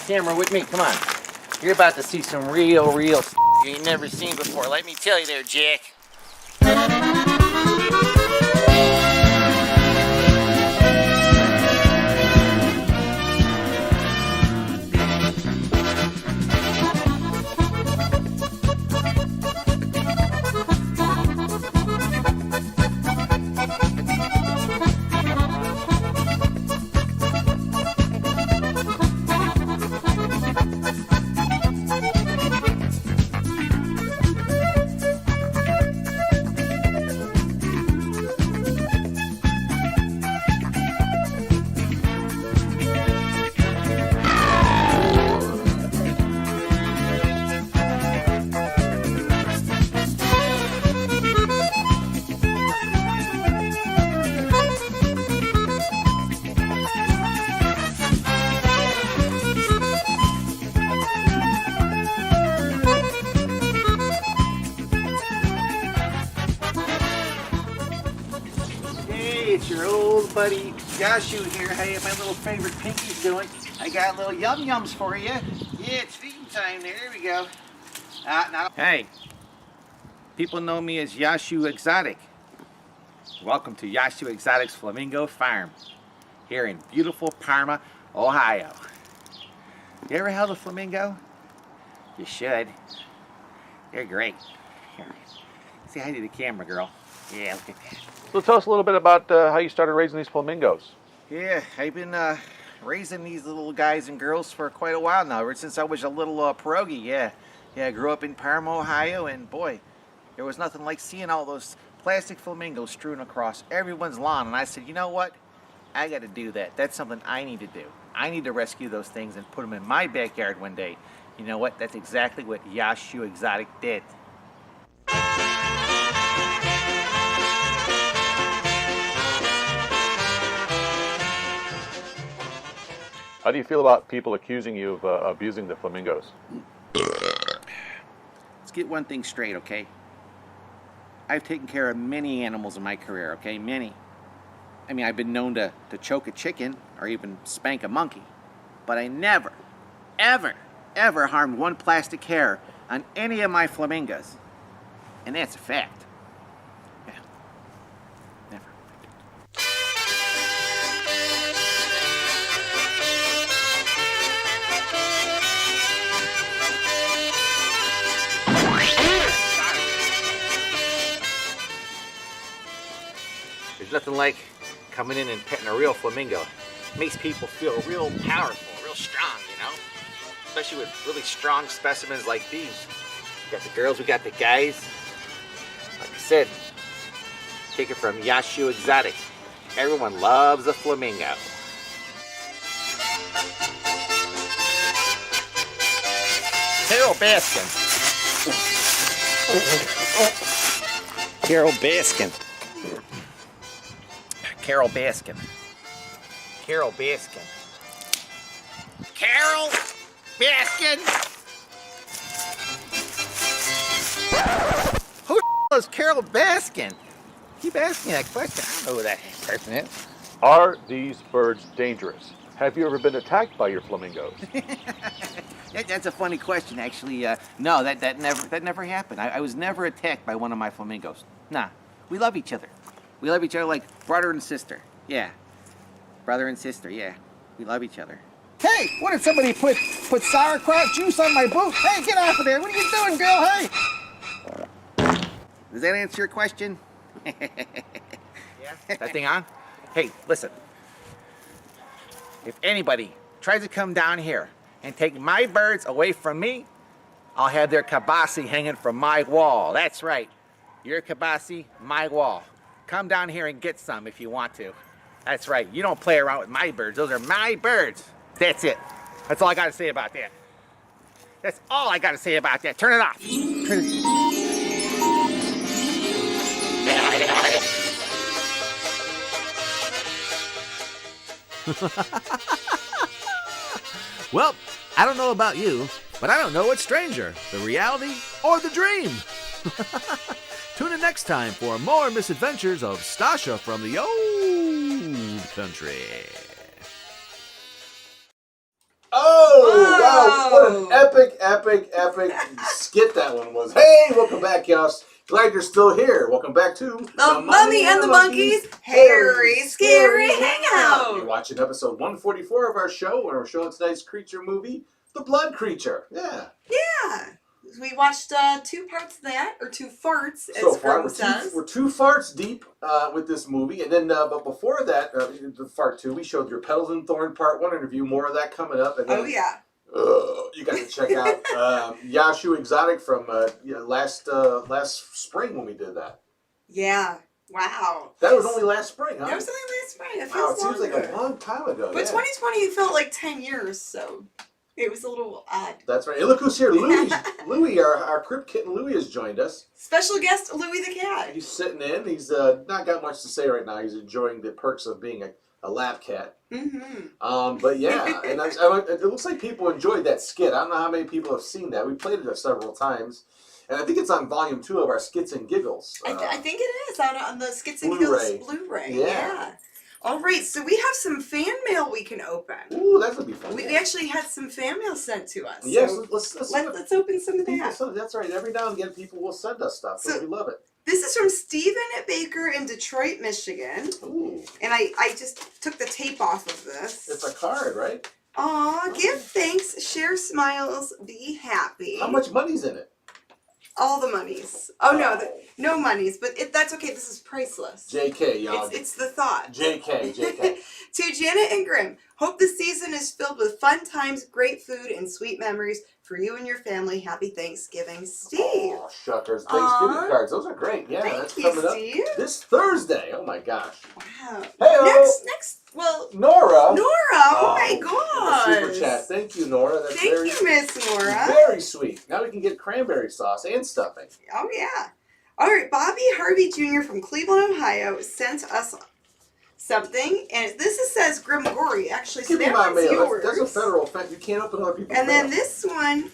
Camera with me, come on. You're about to see some real you ain't never seen before. Let me tell you there, Jack. little buddy Yashu here. Hey, my little favorite Pinky's doing. I got little yum-yums for you. Yeah, it's feeding time there. There we go. Now. Hey, people know me as Yashu Exotic. Welcome to Yashu Exotic's Flamingo Farm here in beautiful Parma, Ohio. You ever held a flamingo? You should. They're great. Here. Say hi to the camera, girl. Yeah, look at that. So tell us a little bit about how you started raising these flamingos. Yeah, I've been raising these little guys and girls for quite a while now, ever since I was a little pierogi, yeah. Yeah, I grew up in Parma, Ohio, and boy, there was nothing like seeing all those plastic flamingos strewn across everyone's lawn, and I said, you know what? I got to do that. That's something I need to do. I need to rescue those things and put them in my backyard one day. You know what? That's exactly what Yashu Exotic did. How do you feel about people accusing you of abusing the flamingos? Let's get one thing straight, okay? I've taken care of many animals in my career, okay? Many. I mean, I've been known to choke a chicken or even spank a monkey. But I never, ever, ever harmed one plastic hair on any of my flamingos. And that's a fact. Yeah. Never. There's nothing like coming in and petting a real flamingo. It makes people feel real powerful, real strong, you know? Especially with really strong specimens like these. We got the girls, we got the guys. Like I said, take it from Yashu Exotic. Everyone loves a flamingo. Carol Baskin. Carol Baskin. Carol Baskin. Carol Baskin. Carol Baskin! Who the is Carol Baskin? Keep asking that question. I don't know who that person is. Are these birds dangerous? Have you ever been attacked by your flamingos? That's a funny question, actually. No, that never happened. I was never attacked by one of my flamingos. Nah, we love each other. We love each other like brother and sister. Yeah, brother and sister. Yeah, we love each other. Hey, what if somebody put sauerkraut juice on my boot? Hey, get off of there! What are you doing, girl? Hey. Does that answer your question? Yeah. That thing on? Hey, listen. If anybody tries to come down here and take my birds away from me, I'll have their kabasi hanging from my wall. That's right. Your kabasi, my wall. Come down here and get some if you want to. That's right. You don't play around with my birds. Those are my birds. That's it. That's all I got to say about that. That's all I got to say about that. Turn it off. Well, I don't know about you, but I don't know what's stranger, the reality or the dream. Tune in next time for more misadventures of Stasha from the old country. Oh, wow, what an epic skit that one was. Hey, welcome back, y'all. Glad you're still here. Welcome back to the Mummy and the Monkey's Hairy Scary Hangout. You're watching episode 144 of our show, where we're showing tonight's creature movie, The Blood Creature. Yeah. Yeah. We watched 2 parts of that, or 2 farts, as so far, Grim says. We're 2 farts deep with this movie, and then but before that, the part 2, we showed your Petals and Thorns part 1 interview. More of that coming up. And then, oh yeah. You got to check out Yashu Exotic from last spring when we did that. Yeah. Wow. That was only last spring, huh? That was only last spring. It wow, feels it seems like a long time ago. But 2020 felt like 10 years, so it was a little odd. That's right. Hey, look who's here. Louie, our Crypt Kitten Louie has joined us. Special guest Louie the cat. He's sitting in. He's not got much to say right now. He's enjoying the perks of being a lab cat. Mm-hmm. But yeah, and it looks like people enjoyed that skit. I don't know how many people have seen that. We played it several times. And I think it's on volume 2 of our Skits and Giggles. I think it is on the Skits and Blu-ray. Giggles Blu-ray. Yeah. All right, so we have some fan mail we can open. Ooh, that's gonna be fun. We actually had some fan mail sent to us. Yes, so let's open some of that. That's right. Every now and again, people will send us stuff, so we love it. This is from Stephen Baker in Detroit, Michigan. Ooh. And I just took the tape off of this. It's a card, right? Aw, give thanks, share smiles, be happy. How much money's in it? All the monies. Oh no, no monies, but that's okay. This is priceless. JK, y'all. It's the thought. JK. To Janet and Grimm, hope the season is filled with fun times, great food, and sweet memories for you and your family. Happy Thanksgiving, Steve. Oh, shuckers. Thanksgiving cards. Those are great. Yeah, that's coming up this Thursday. Oh my gosh. Wow. Hey, well, Nora. Oh my gosh. Super chat. Thank you, Nora. That's Thank you, Miss Nora. Very sweet. Now we can get cranberry sauce and stuffing. Oh yeah. All right, Bobby Harvey Jr. from Cleveland, Ohio sent us something, and this says Grimm Gorri. Actually, so Give me that my one's mail. yours. That's a federal offense. You can't open other people's And then mail. this one,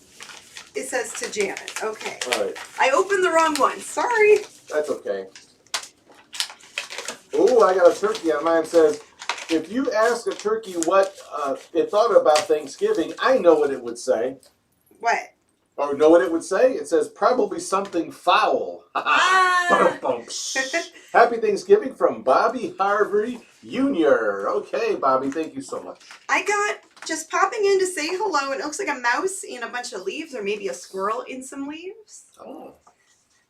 it says to Janet. Okay. All right. I opened the wrong one. Sorry. That's okay. Oh, I got a turkey on mine. It says, if you ask a turkey what it thought about Thanksgiving, I know what it would say. What? Or know what it would say? It says, probably something foul. Happy Thanksgiving from Bobby Harvey Jr. Okay, Bobby, thank you so much. I got just popping in to say hello, and it looks like a mouse in a bunch of leaves, or maybe a squirrel in some leaves. Oh.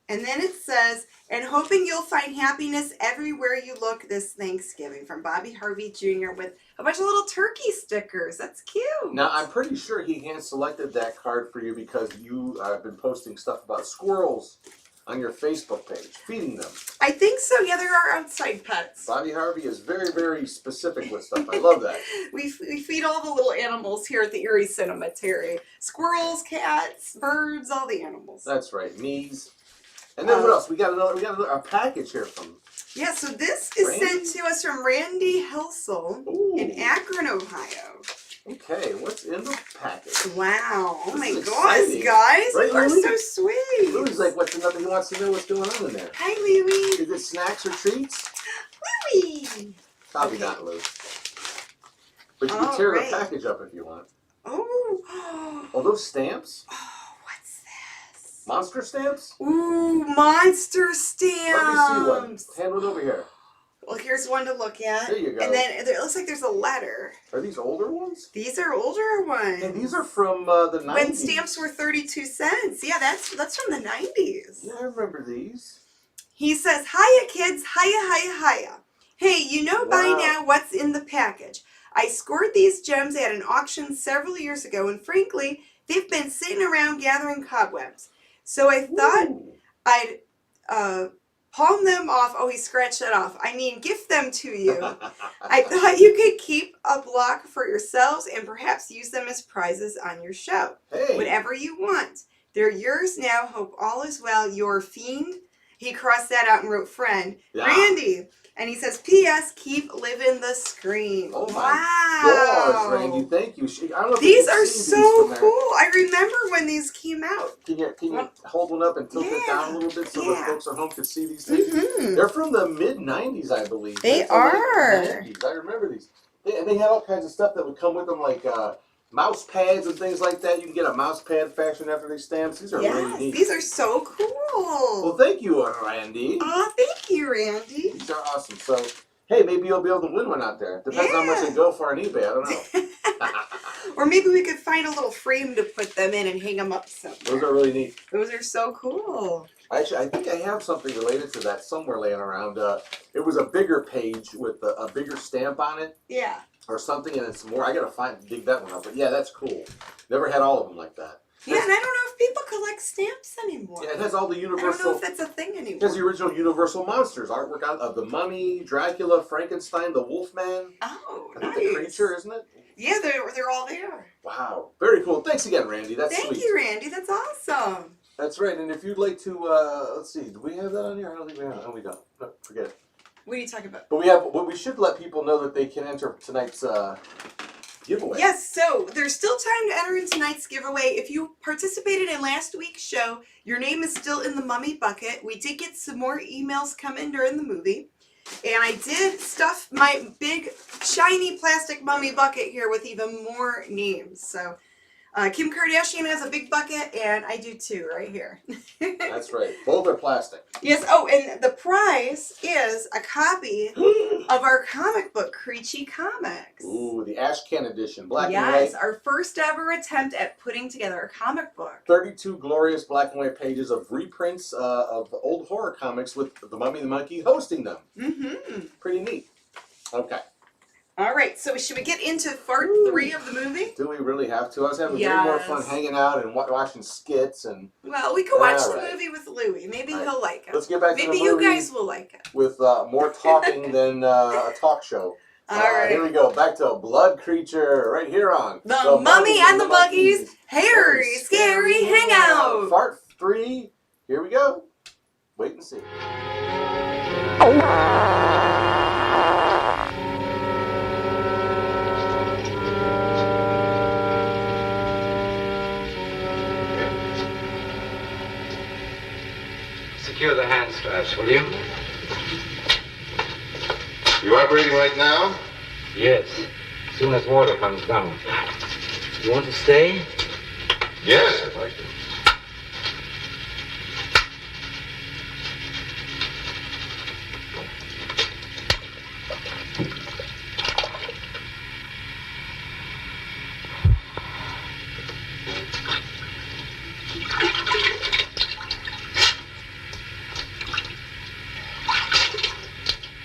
And then it says, and hoping you'll find happiness everywhere you look this Thanksgiving, from Bobby Harvey Jr. with a bunch of little turkey stickers. That's cute. Now, I'm pretty sure he hand-selected that card for you because you have been posting stuff about squirrels on your Facebook page, feeding them. I think so. Yeah, there are outside pets. Bobby Harvey is very, very specific with stuff. I love that. We feed all the little animals here at the Erie Cemetery. Squirrels, cats, birds, all the animals. That's right. Me's. And then what else? We got a package here from... Yeah, so this is Randy? sent to us from Randy Helsel in Akron, Ohio. Okay, what's in the package? Wow. Oh my This is gosh, exciting. guys. Right, You are Louie? so sweet. Louie's like, what's another? He wants to know what's going on in there. Hi, Louie. Is it snacks or treats? Louie. Probably not, Lou. But you can tear the package up if you want. Oh. Oh, those stamps? Oh, what's this? Monster stamps? Ooh, monster stamps. Let me see one. Hand one over here. Well, here's one to look at. There you go. And then it looks like there's a letter. Are these older ones? These are older ones. And these are from the 90s. When stamps were 32 cents. Yeah, that's from the 90s. Yeah, I remember these. He says, hiya kids, hiya. Hey, you know by Wow. now what's in the package. I scored these gems at an auction several years ago, and frankly, they've been sitting around gathering cobwebs. So I thought I'd palm them off. Oh, he scratched that off. I mean, gift them to you. I thought you could keep a block for yourselves and perhaps use them as prizes on your show. Hey. Whatever you want. They're yours now. Hope all is well. Your fiend. He crossed that out and wrote friend. Yeah. Randy. And he says, P.S. Keep living the screen. Oh my Wow. gosh, Randy, thank you. I don't know if These you can are see so these from there. cool. I remember when these came out. Can you hold one up and tilt it down a little bit so the folks at home can see these things? Mhm. They're from the mid-90s, I believe. They That's the late are. 90s. I remember these. And they had all kinds of stuff that would come with them, like mouse pads and things like that. You can get a mouse pad fashioned after these stamps. These are really Yes, neat. these are so cool. Well, thank you, Randy. Aw, thank you, Randy. These are awesome. So, hey, maybe you'll be able to win one out there. Depends how much they go for on eBay. I don't know. Or maybe we could find a little frame to put them in and hang them up somewhere. Those are really neat. Those are so cool. Actually, I think I have something related to that somewhere laying around. It was a bigger page with a bigger stamp on it Yeah. or something, and it's more. I gotta dig that one up. But yeah, that's cool. Never had all of them like that. Yeah, and I don't know if people collect stamps anymore. Yeah, it has all the I don't universal. know if that's a thing It anymore. has the original Universal monsters artwork of the Mummy, Dracula, Frankenstein, the Wolfman. Oh, I think the creature, isn't it? Yeah, they're all there. Wow, very cool. Thanks again, Randy. That's Thank sweet. you, Randy. That's awesome. That's right. And if you'd like to, let's see, do we have that on here? I don't think we have it. No, we don't. No, forget it. What are you talking about? But we have. Well, we should let people know that they can enter tonight's giveaway. Yes, so there's still time to enter in tonight's giveaway. If you participated in last week's show, your name is still in the mummy bucket. We did get some more emails come in during the movie. And I did stuff my big shiny plastic mummy bucket here with even more names. So Kim Kardashian has a big bucket, and I do too right here. That's right. Both are plastic. Yes. Oh, and the prize is a copy of our comic book, Creechy Comics. Ooh, the Ash Can edition, black and Yes, white. our first ever attempt at putting together a comic book. 32 glorious black and white pages of reprints of old horror comics with the Mummy and the Monkey hosting them. Mm-hmm. Pretty neat. Okay. All right, so should we get into part 3 of the movie? Do we really have to? I was having way more fun Yes. hanging out and watching skits and. Well, we could watch All the right. movie with Louie. Maybe he'll like it. Let's get back to Maybe the you movie guys will like it. with more talking than a talk show. All right. Here we go. Back to a blood creature right here on The Mummy and the Monkey's Hairy Scary Hangout. Part 3. Here we go. Wait and see. Secure the hand straps, will you? You operating right now? Yes. As soon as water comes down. You want to stay? Yes, I'd like to.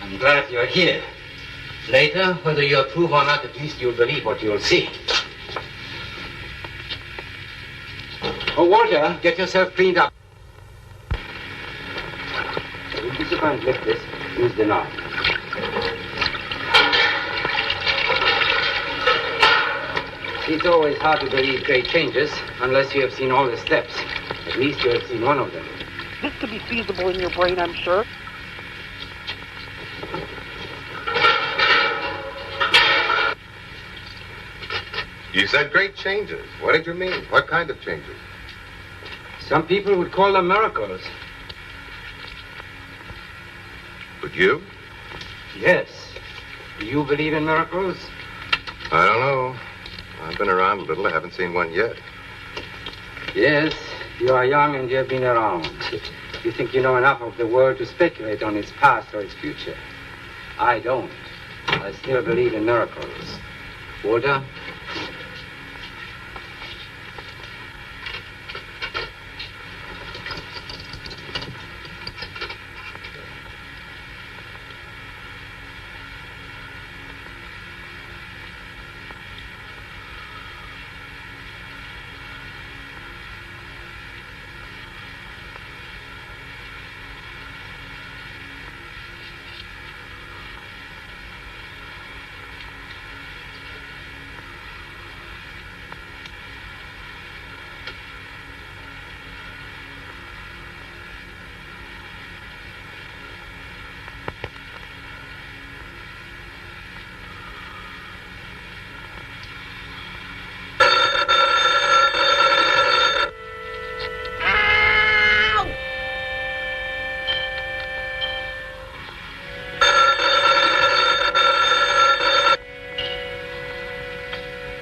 I'm glad you're here. Later, whether you approve or not, at least you'll believe what you'll see. Oh, Walter, get yourself cleaned up. If you can't lift this, use the knob. It's always hard to believe great changes unless you have seen all the steps. At least you have seen one of them. This could be feasible in your brain, I'm sure. You said great changes. What did you mean? What kind of changes? Some people would call them miracles. Would you? Yes. Do you believe in miracles? I don't know. I've been around a little. I haven't seen one yet. Yes, you are young and you have been around. You think you know enough of the world to speculate on its past or its future. I don't. I still believe in miracles. Walter?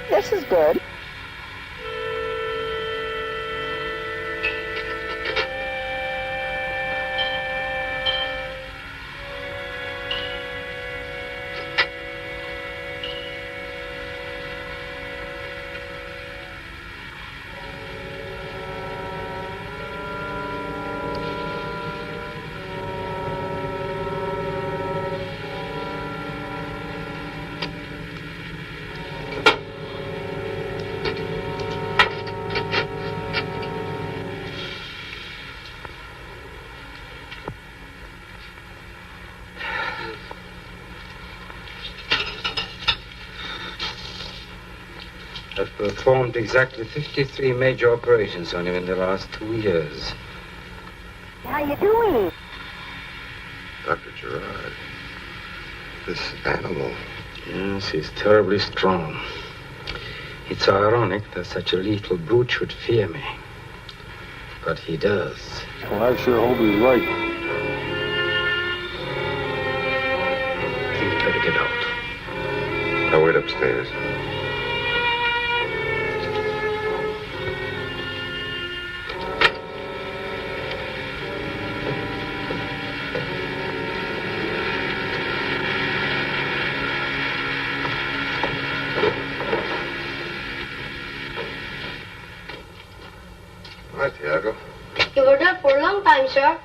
This is good. I've performed exactly 53 major operations on him in the last 2 years. How you doing? Dr. Gerard, this animal. Yes, he's terribly strong. It's ironic that such a lethal brute should fear me. But he does. Well, I sure hope he's right. it out. I'll wait upstairs. Hi, Tiago. You were there for a long time, sir.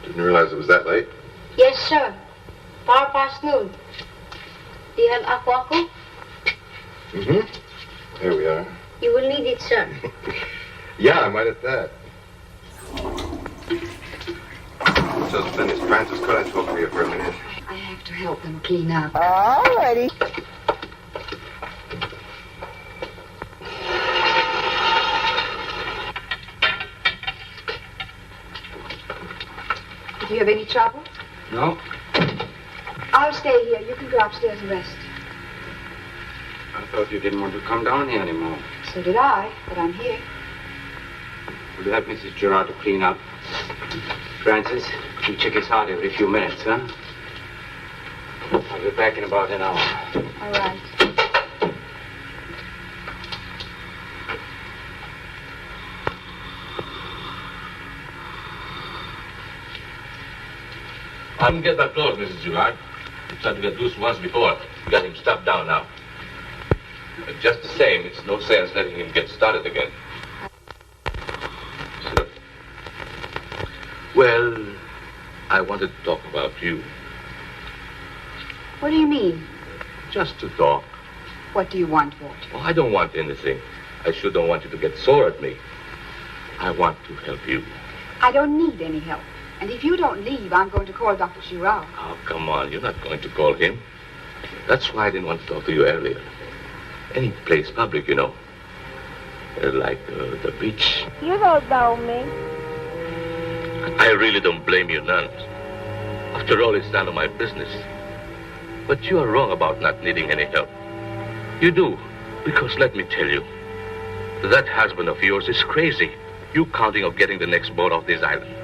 Didn't realize it was that late. Yes, sir. Far past noon. Do you have aquaco? Mm-hmm. Here we are. You will need it, sir. Yeah, I might at that. Just finished. Francis, could I talk to you for a minute? I have to help them clean up. Alrighty. Do you have any trouble? No? I'll stay here. You can go upstairs and rest. I thought you didn't want to come down here anymore. So did I, but I'm here. Will you help Mrs. Gerard to clean up? Francis, you check his heart every few minutes, huh? I'll be back in about an hour. All right. I didn't get that close, Mrs. Gerard. You tried to get loose once before. You got him stuffed down now. But just the same, it's no sense letting him get started again. Sure. Well, I wanted to talk about you. What do you mean? Just to talk. What do you want, Walter? Oh, I don't want anything. I sure don't want you to get sore at me. I want to help you. I don't need any help. And if you don't leave, I'm going to call Dr. Girard. Oh, come on. You're not going to call him. That's why I didn't want to talk to you earlier. Any place public, you know. Like the beach. You don't know me. I really don't blame you none. After all, it's none of my business. But you are wrong about not needing any help. You do. Because let me tell you, that husband of yours is crazy. You counting of getting the next boat off this island.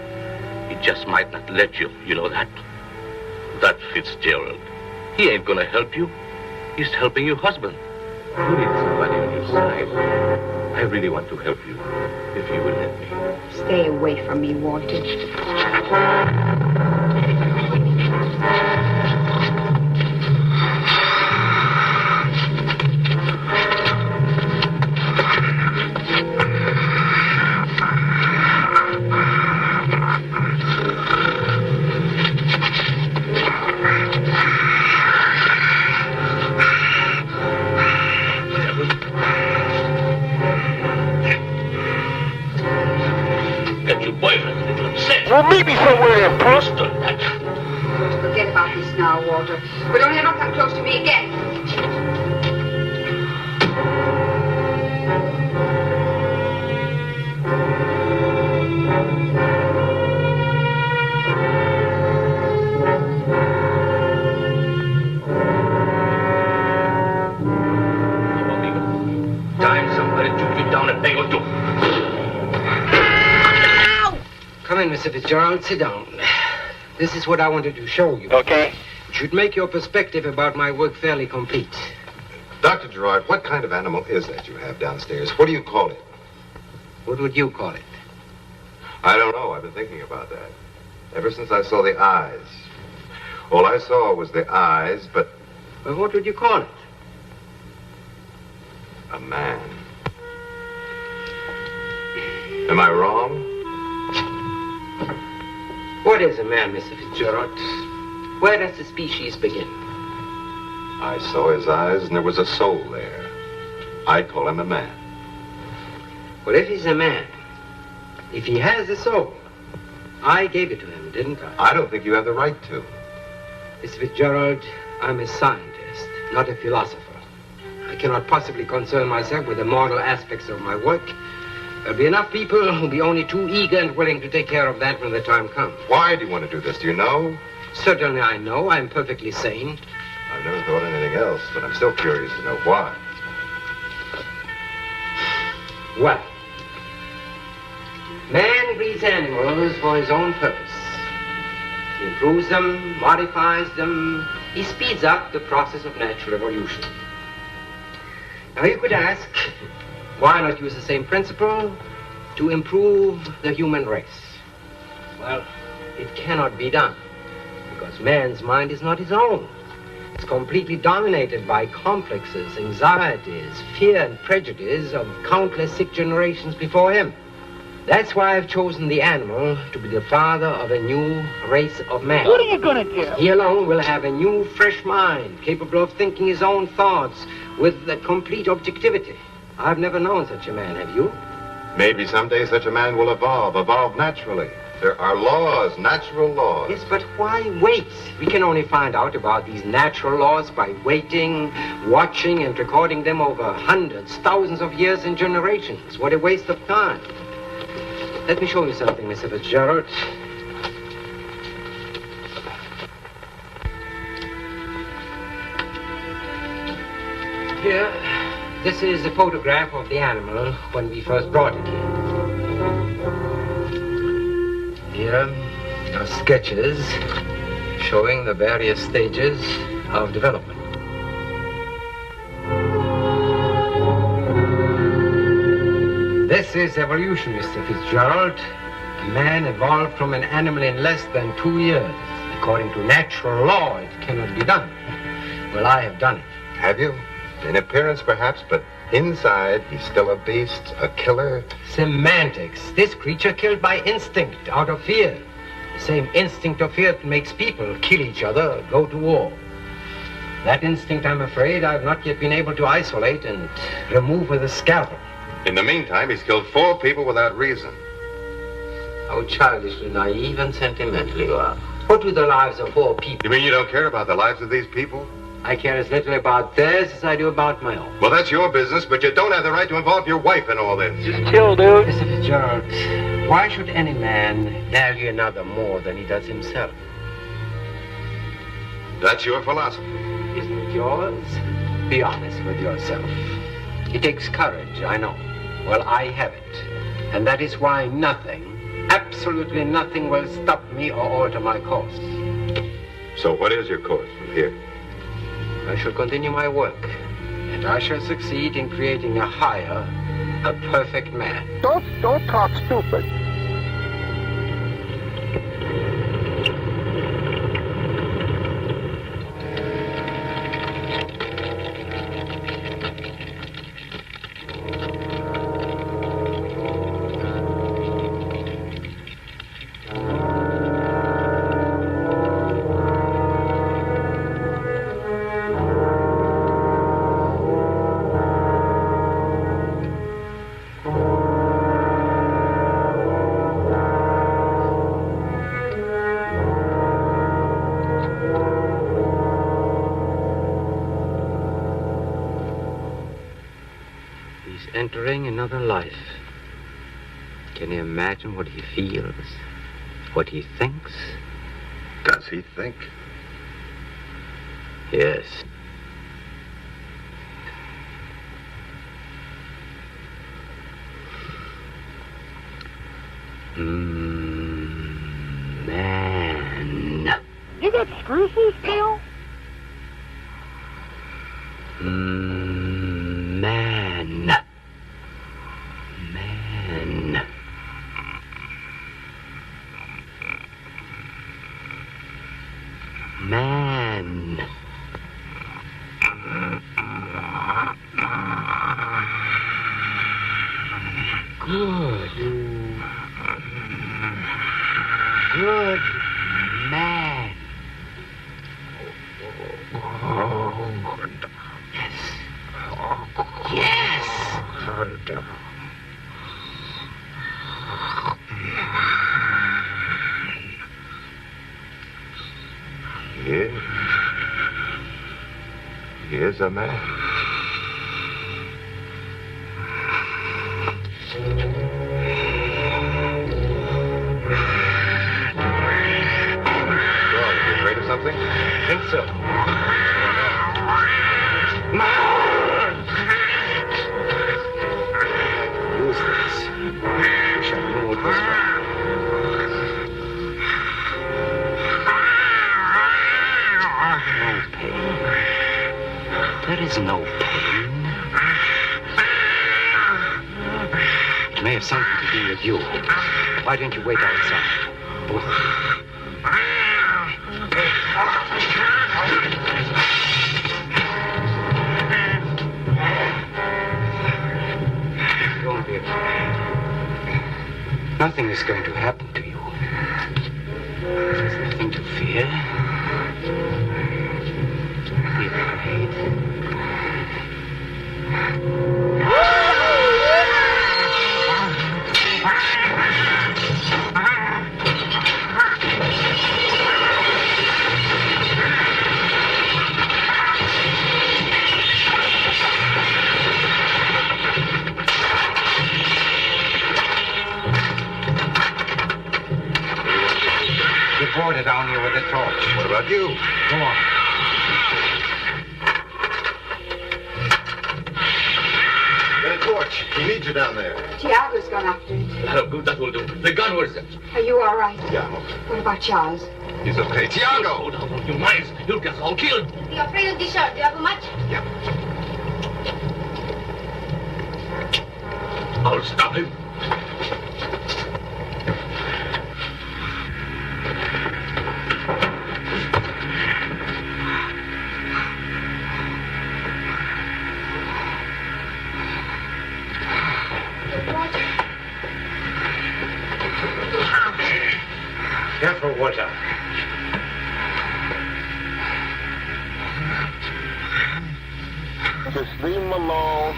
He just might not let you. You know that? That Fitzgerald. He ain't gonna help you. He's helping your husband. You need somebody on your side. I really want to help you, if you will let me. Stay away from me, Walter. Well, meet me somewhere in Boston. Forget about this now, Walter. But don't ever come close to me again. Time somebody took you down and beg or two. Come in, Mr. Fitzgerald. Sit down. This is what I wanted to show you. Okay. It should make your perspective about my work fairly complete. Dr. Gerard, what kind of animal is that you have downstairs? What do you call it? What would you call it? I don't know. I've been thinking about that. Ever since I saw the eyes. All I saw was the eyes, but... Well, what would you call it? A man. Am I wrong? What is a man, Mr. Fitzgerald? Where does the species begin? I saw his eyes and there was a soul there. I call him a man. Well, if he's a man, if he has a soul, I gave it to him, didn't I? I don't think you have the right to. Mr. Fitzgerald, I'm a scientist, not a philosopher. I cannot possibly concern myself with the moral aspects of my work. There'll be enough people who'll be only too eager and willing to take care of that when the time comes. Why do you want to do this? Do you know? Certainly I know. I'm perfectly sane. I've never thought anything else, but I'm still curious to know why. Well, man breeds animals for his own purpose. He improves them, modifies them. He speeds up the process of natural evolution. Now you could ask, why not use the same principle to improve the human race? Well, it cannot be done, because man's mind is not his own. It's completely dominated by complexes, anxieties, fear and prejudice of countless sick generations before him. That's why I've chosen the animal to be the father of a new race of man. What are you gonna do? He alone will have a new, fresh mind, capable of thinking his own thoughts with complete objectivity. I've never known such a man, have you? Maybe someday such a man will evolve naturally. There are laws, natural laws. Yes, but why wait? We can only find out about these natural laws by waiting, watching, and recording them over hundreds, thousands of years and generations. What a waste of time. Let me show you something, Mr. Fitzgerald. Here, this is a photograph of the animal when we first brought it here. Here are sketches showing the various stages of development. This is evolution, Mr. Fitzgerald. A man evolved from an animal in less than 2 years. According to natural law, it cannot be done. Well, I have done it. Have you? In appearance, perhaps, but inside, he's still a beast, a killer. Semantics. This creature killed by instinct, out of fear. The same instinct of fear that makes people kill each other, go to war. That instinct, I'm afraid, I've not yet been able to isolate and remove with a scalpel. In the meantime, he's killed 4 people without reason. How childishly naive and sentimental you are. What do the lives of 4 people? You mean you don't care about the lives of these people? I care as little about theirs as I do about my own. Well, that's your business, but you don't have the right to involve your wife in all this. Just chill, dude. Mr. Fitzgerald, why should any man value another more than he does himself? That's your philosophy. Isn't it yours? Be honest with yourself. It takes courage, I know. Well, I have it. And that is why nothing, absolutely nothing, will stop me or alter my course. So what is your course from here? I shall continue my work, and I shall succeed in creating a higher, a perfect man. Don't talk stupid. Entering another life. Can you imagine what he feels? What he thinks? Does he think? Yes. Man. You got screws loose, Bill? Man. Man. Man. Good. Good man. Yes. Yes. Yes. He is a man. You afraid of something? I think so. Use this. We shall move this way. snow pudding. It may have something to do with you. Why don't you wait outside? Don't be afraid. Nothing is going to happen to you. There's nothing to fear. Be afraid. It down here with a torch. What about you? Go on. Get a torch. He needs you down there. Tiago's gone after it. That will do. The gun was it? Are you all right? Yeah. What about Charles? He's okay. Tiago! Oh, no, you minds. You'll get us all killed. You're afraid of this shot. Do you have a match? Yeah. I'll stop him. Careful, Walter. Just leave him alone.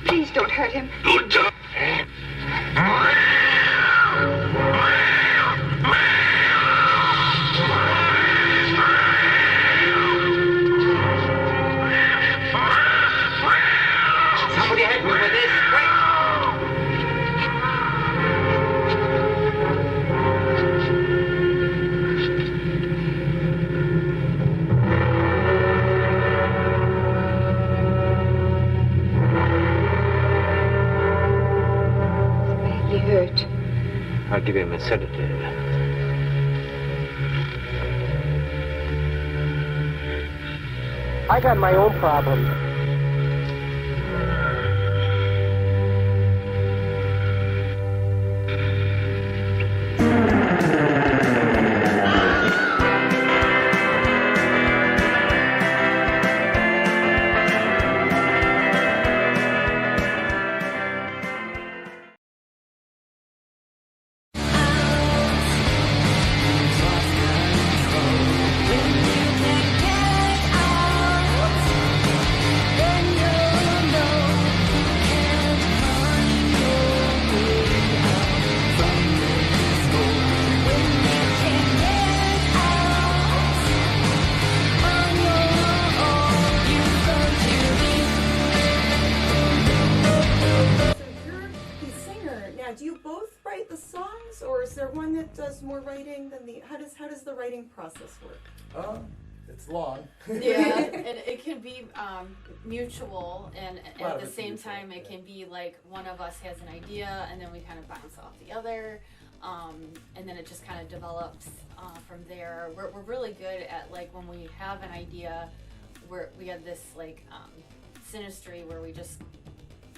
Please don't hurt him. Good job. Somebody help me with this. Quick! He hurt. I'll give him a sedative. I got my own problems. Do you both write the songs, or is there one that does more writing than the? How does the writing process work? It's long. Yeah, and it can be mutual, and at the same time, it can be like one of us has an idea, and then we kind of bounce off the other, and then it just kind of develops from there. We're really good at, like, when we have an idea, we have this like synastry where we just,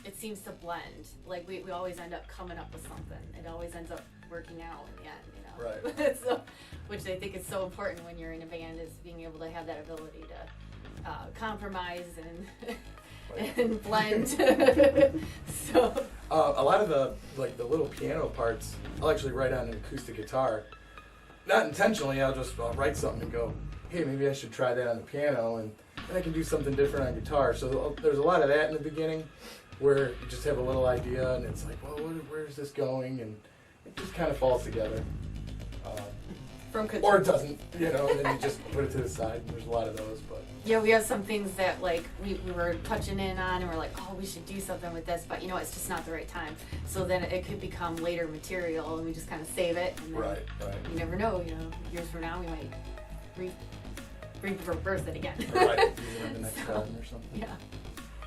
it seems to blend. Like we always end up coming up with something. It always ends up working out in the end, you know. Right. So, which I think is so important when you're in a band, is being able to have that ability to compromise and blend. So a lot of the little piano parts, I'll actually write on an acoustic guitar. Not intentionally. I'll write something and go, hey, maybe I should try that on the piano, and I can do something different on guitar. So there's a lot of that in the beginning, where you just have a little idea and it's like, well, where's this going? And it just kind of falls together. Or it doesn't, you know, and then you just put it to the side. There's a lot of those, but. yeah, we have some things that like we were touching in on, and we're like, oh, we should do something with this, but you know, it's just not the right time. So then it could become later material, and we just kind of save it. And then right. You never know, you know, years from now we might rebirth it again. Right, use it on the next album or something. Yeah.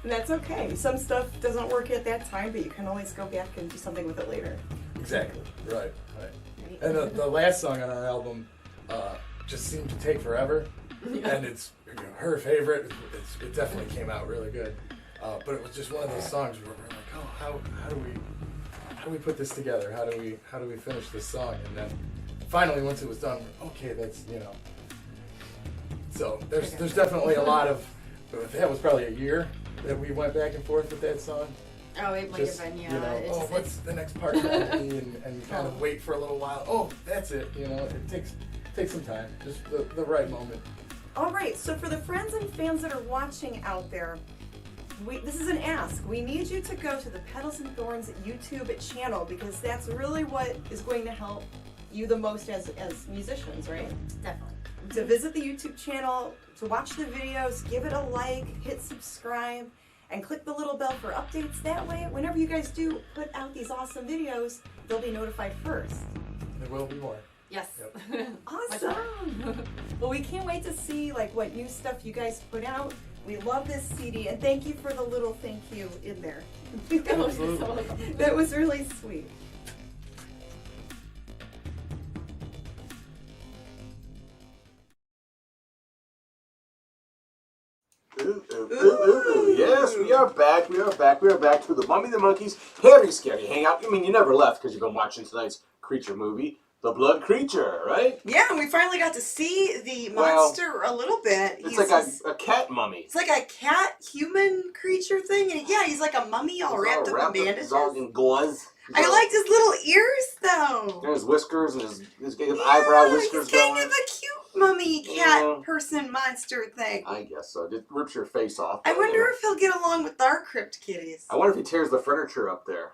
And that's okay. Some stuff doesn't work at that time, but you can always go back and do something with it later. Exactly. Right. And the last song on our album just seemed to take forever. and it's her favorite. It definitely came out really good. But it was just one of those songs where we're like, oh, how do we put this together? How do we finish this song? And then finally, once it was done, okay, that's So there's definitely a lot of. That was probably a year that we went back and forth with that song. Oh, it might have been, yeah. What's the next part going to be? And you kind of wait for a little while. Oh, that's it. It takes some time. Just the right moment. All right, so for the friends and fans that are watching out there, this is an ask. We need you to go to the Petals and Thorns YouTube channel because that's really what is going to help you the most as musicians, right? Definitely. To visit the YouTube channel, to watch the videos, give it a like, hit subscribe, and click the little bell for updates. That way, whenever you guys do put out these awesome videos, they'll be notified first. There will be more. Yes. Yep. Awesome. Well, we can't wait to see what new stuff you guys put out. We love this CD, and thank you for the little thank you in there. Absolutely. That was really sweet. Ooh. Yes, we are back. We are back to the Mummy and the Monkey's Hairy Scary Hangout. I mean, you never left because you've been watching tonight's creature movie, The Blood Creature, right? Yeah, and we finally got to see the monster a little bit. It's like a cat mummy. It's like a cat-human creature thing, and yeah, he's like a mummy all wrapped up in bandages. He's all in gauze. I liked his little ears, though. And his whiskers and his eyebrow whiskers he's kind going. of a cute mummy cat person monster thing. I guess so. It rips your face off. I wonder if he'll get along with our crypt kitties. I wonder if he tears the furniture up there.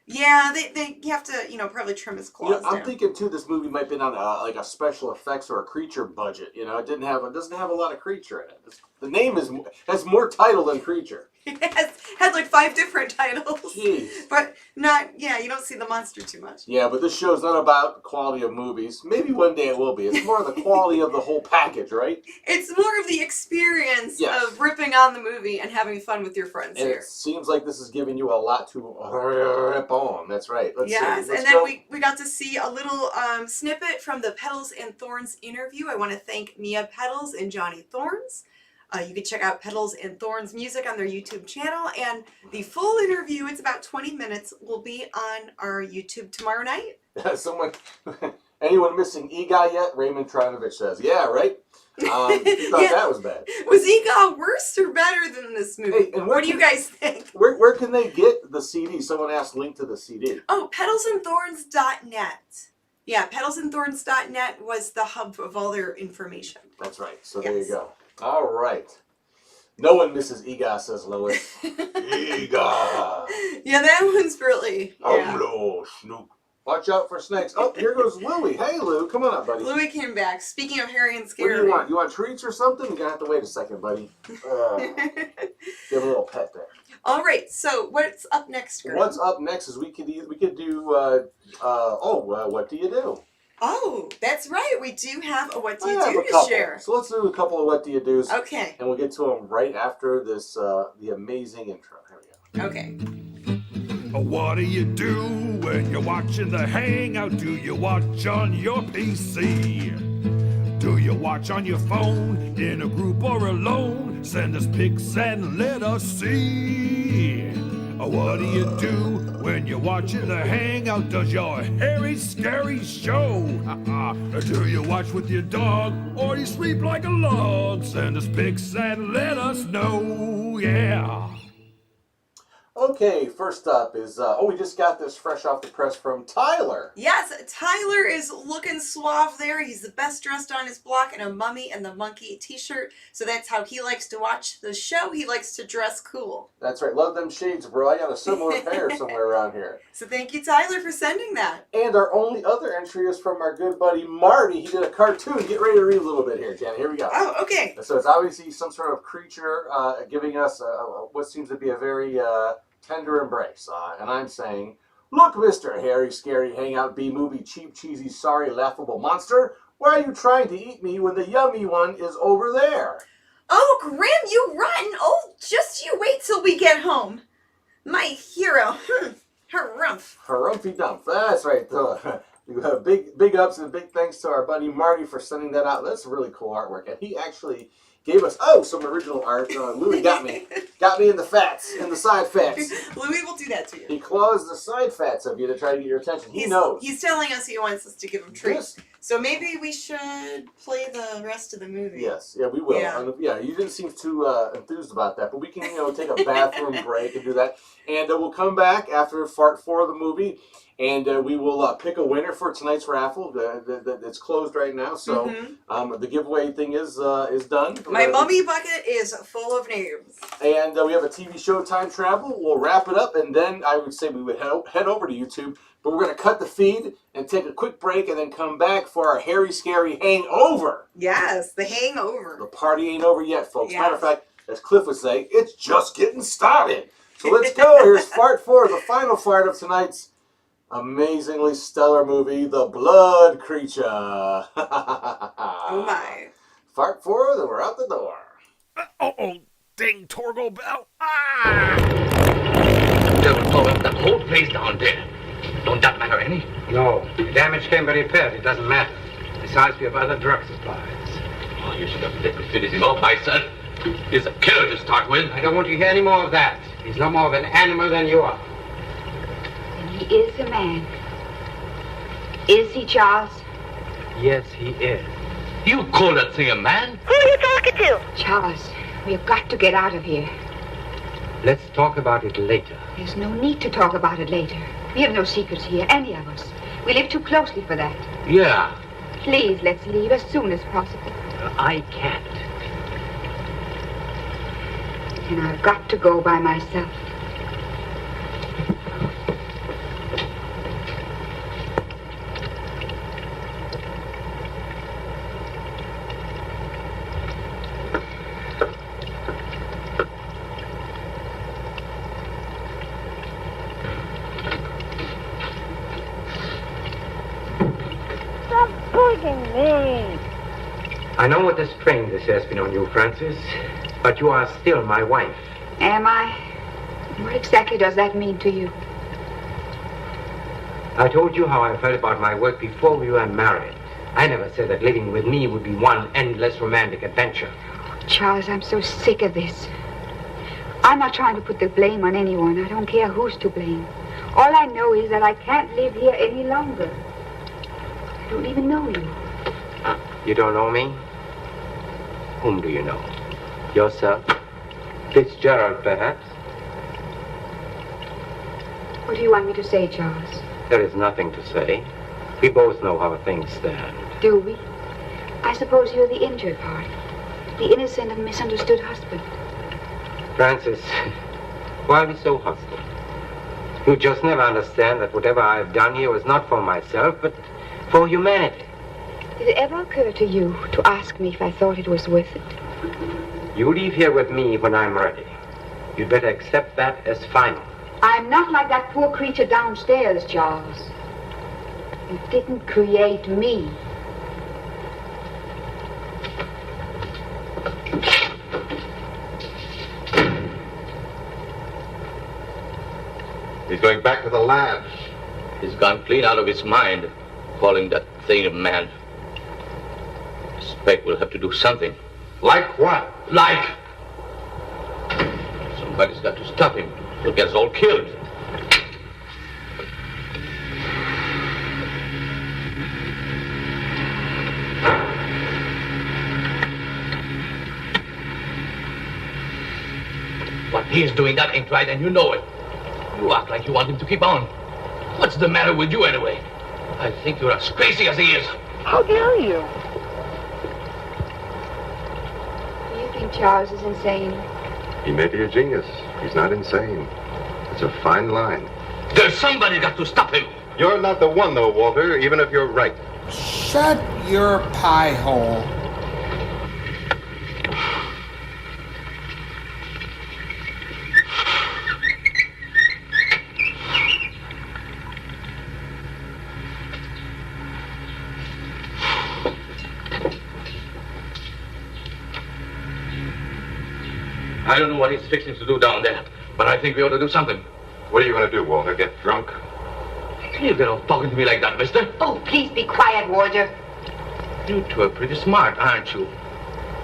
Yeah, they have to, probably trim his claws down. I'm thinking too. This movie might have been on like a special effects or a creature budget. It doesn't have a lot of creature in it. The name has more title than creature. It has like 5 different titles. Jeez. But you don't see the monster too much. Yeah, but this show's not about the quality of movies. Maybe one day it will be. It's more of the quality of the whole package, right? It's more of the experience of ripping on the movie and having fun with your friends and here. It seems like this is giving you a lot to rip on. That's right. Let's and then we got to see a little snippet from the Petals and Thorns interview. I want to thank Mia Petals and Johnny Thorns. You can check out Petals and Thorns music on their YouTube channel, and the full interview, it's about 20 minutes, will be on our YouTube tomorrow night. Anyone missing EGOT yet? Raymond Trinovich says, yeah, right? He thought that was bad. Was EGOT worse or better than this movie? Hey, and what do you guys think? Where can they get the CD? Someone asked link to the CD. Oh, petalsandthorns.net. Yeah, petalsandthorns.net was the hub of all their information. That's right. So there you go. All right. No one misses EGOT, says Lois. EGOT. Yeah, that one's really. Hello, Snoop. Watch out for snakes. Oh, here goes Louie. Hey, Lou. Come on up, buddy. Louie came back. Speaking of Harry and Scary. What do you want? You want treats or something? You're going to have to wait a second, buddy. Give a little pet there. All right. So what's up next, girl? What's up next is we could do, what do you do? Oh, that's right. We do have a What Do You Do to share. So let's do a couple of What Do You Do's. Okay. And we'll get to them right after this, the amazing intro. Here we go. Okay. What do you do when you're watching the Hangout? Do you watch on your PC? Do you watch on your phone, in a group or alone? Send us pics and let us see. What do you do when you're watching the Hangout? Does your Hairy Scary show? Do you watch with your dog or you sleep like a log? Send us pics and let us know, yeah. Okay, first up is, we just got this fresh off the press from Tyler. Yes, Tyler is looking suave there. He's the best dressed on his block in a Mummy and the Monkey t-shirt. So that's how he likes to watch the show. He likes to dress cool. That's right. Love them shades, bro. I got a similar pair somewhere around here. So thank you, Tyler, for sending that. And our only other entry is from our good buddy Marty. He did a cartoon. Get ready to read a little bit here, Janet. Here we go. Oh, okay. So it's obviously some sort of creature giving us what seems to be a very tender embrace. And I'm saying, look, Mr. Hairy Scary Hangout B-movie cheap, cheesy, sorry, laughable monster. Why are you trying to eat me when the yummy one is over there? Oh, Grimm, you rotten. Oh, just you wait till we get home. My hero. Harumph. Harumphy dump. That's right. We have big ups and big thanks to our buddy Marty for sending that out. That's really cool artwork, and he actually gave us some original art. Louis got me in the fats, in the side fats. Louis will do that to you. He claws the side fats of you to try to get your attention. He knows. He's telling us he wants us to give him treats. So maybe we should play the rest of the movie. Yes, yeah, we will. Yeah. You didn't seem too enthused about that, but we can, take a bathroom break and do that. And we'll come back after Part 4 of the movie, and we will pick a winner for tonight's raffle. It's closed right now, so the giveaway thing is done. My mummy bucket is full of names. And we have a TV show, Time Travel. We'll wrap it up, and then I would say we would head over to YouTube. But we're going to cut the feed and take a quick break and then come back for our Hairy Scary Hangover. Yes, the hangover. The party ain't over yet, folks. Yes. Matter of fact, as Cliff would say, it's just getting started. So let's go. Here's part 4, the final part of tonight's amazingly stellar movie, The Blood Creature. Oh my. Part 4, then we're out the door. Dang Torgo Bell. Devil blow up the whole place down there. Don't that matter any? No. The damage can be repaired. It doesn't matter. Besides, we have other drug supplies. Oh, you should have let me finish him off myself. He's a killer to start with. I don't want to hear any more of that. He's no more of an animal than you are. And he is a man. Is he, Charles? Yes, he is. You call that thing a man? Who are you talking to? Charles, we've got to get out of here. Let's talk about it later. There's no need to talk about it later. We have no secrets here, any of us. We live too closely for that. Yeah. Please, let's leave as soon as possible. I can't. And I've got to go by myself. I know what a strain this has been on you, Francis, but you are still my wife. Am I? What exactly does that mean to you? I told you how I felt about my work before we were married. I never said that living with me would be one endless romantic adventure. Charles, I'm so sick of this. I'm not trying to put the blame on anyone. I don't care who's to blame. All I know is that I can't live here any longer. I don't even know you. You don't know me? Whom do you know? Yourself? Fitzgerald, perhaps? What do you want me to say, Charles? There is nothing to say. We both know how things stand. Do we? I suppose you're the injured party. The innocent and misunderstood husband. Francis, why are we so hostile? You just never understand that whatever I've done here was not for myself, but for humanity. Did it ever occur to you to ask me if I thought it was worth it? You leave here with me when I'm ready. You'd better accept that as final. I'm not like that poor creature downstairs, Charles. You didn't create me. He's going back to the lab. He's gone clean out of his mind, calling that thing a man. I suspect we'll have to do something. Like what? Like... Somebody's got to stop him. He'll get us all killed. What he's doing, that ain't right, and you know it. You act like you want him to keep on. What's the matter with you, anyway? I think you're as crazy as he is. How dare you? Do you think Charles is insane? He may be a genius. He's not insane. It's a fine line. There's somebody got to stop him. You're not the one, though, Walter, even if you're right. Shut your pie hole. I don't know what he's fixing to do down there, but I think we ought to do something. What are you going to do, Walter? Get drunk? You get off talking to me like that, mister. Oh, please be quiet, Walter. You two are pretty smart, aren't you?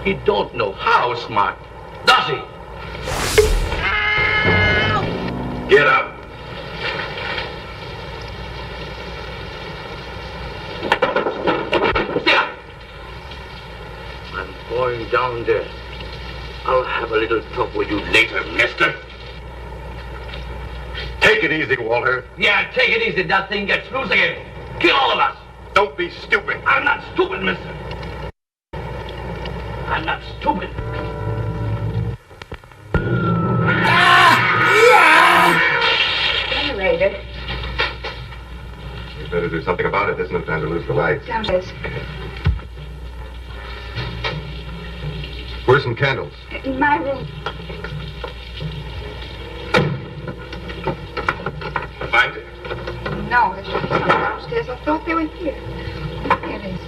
He don't know how smart, does he? Get up. I'm going down there. I'll have a little talk with you later, mister. Take it easy, Walter. Yeah, take it easy. That thing gets loose again. Kill all of us. Don't be stupid. I'm not stupid, mister. I'm not stupid. Generator. You better do something about it. There's no time to lose the lights. Downstairs. Where's some candles? In my room. Find it. No, there should be some downstairs. I thought they were here. Here it is.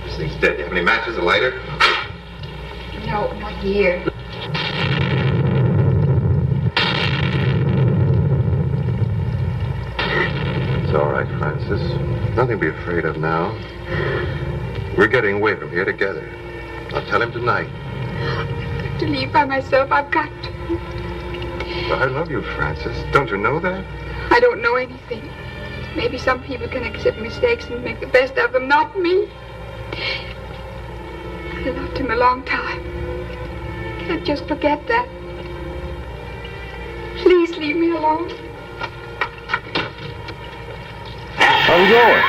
This thing's dead. Do you have any matches, a lighter? No, not here. It's all right, Francis. Nothing to be afraid of now. We're getting away from here together. I'll tell him tonight. To leave by myself, I've got to. But I love you, Francis. Don't you know that? I don't know anything. Maybe some people can accept mistakes and make the best of them, not me. I loved him a long time. Can't just forget that. Please leave me alone. I'm going.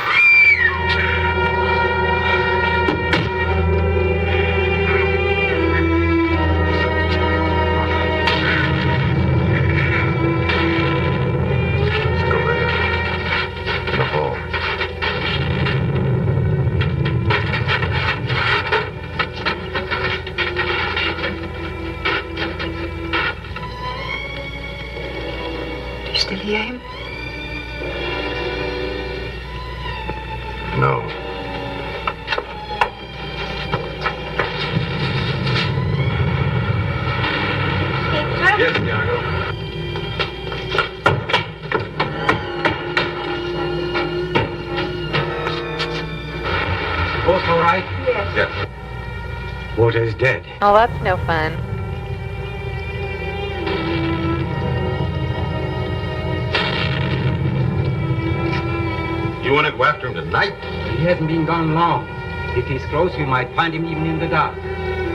Do you still hear him? No. Yes, Iago. Both all right? Yes. Yes. Walter's dead. Oh, that's no fun. You want to go after him tonight? He hasn't been gone long. If he's close, we might find him even in the dark.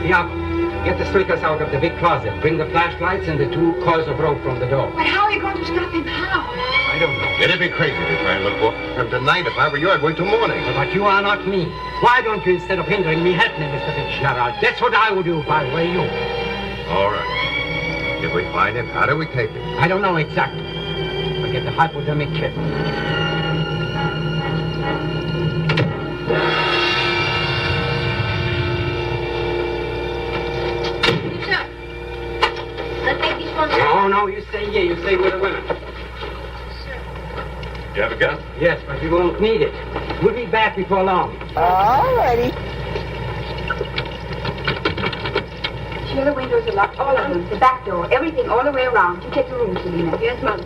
Iago, get the slickers out of the big closet. Bring the flashlights and the 2 coils of rope from the door. But how are you going to stop him? How? I don't know. It'd be crazy to try and look for him tonight. If I were you, I'd wait till morning. But you are not me. Why don't you, instead of hindering me, help me, Mr. Fitzgerald? That's what I would do if I were you. All right. If we find him, how do we take him? I don't know exactly. I get the hypodermic kit. I'll take this one. No, you stay here. You stay with the women. You have a gun? Yes, but you won't need it. We'll be back before long. All righty. Sure, the windows are locked, all of them. The back door, everything, all the way around. You take the room, Selena. Yes, Mom.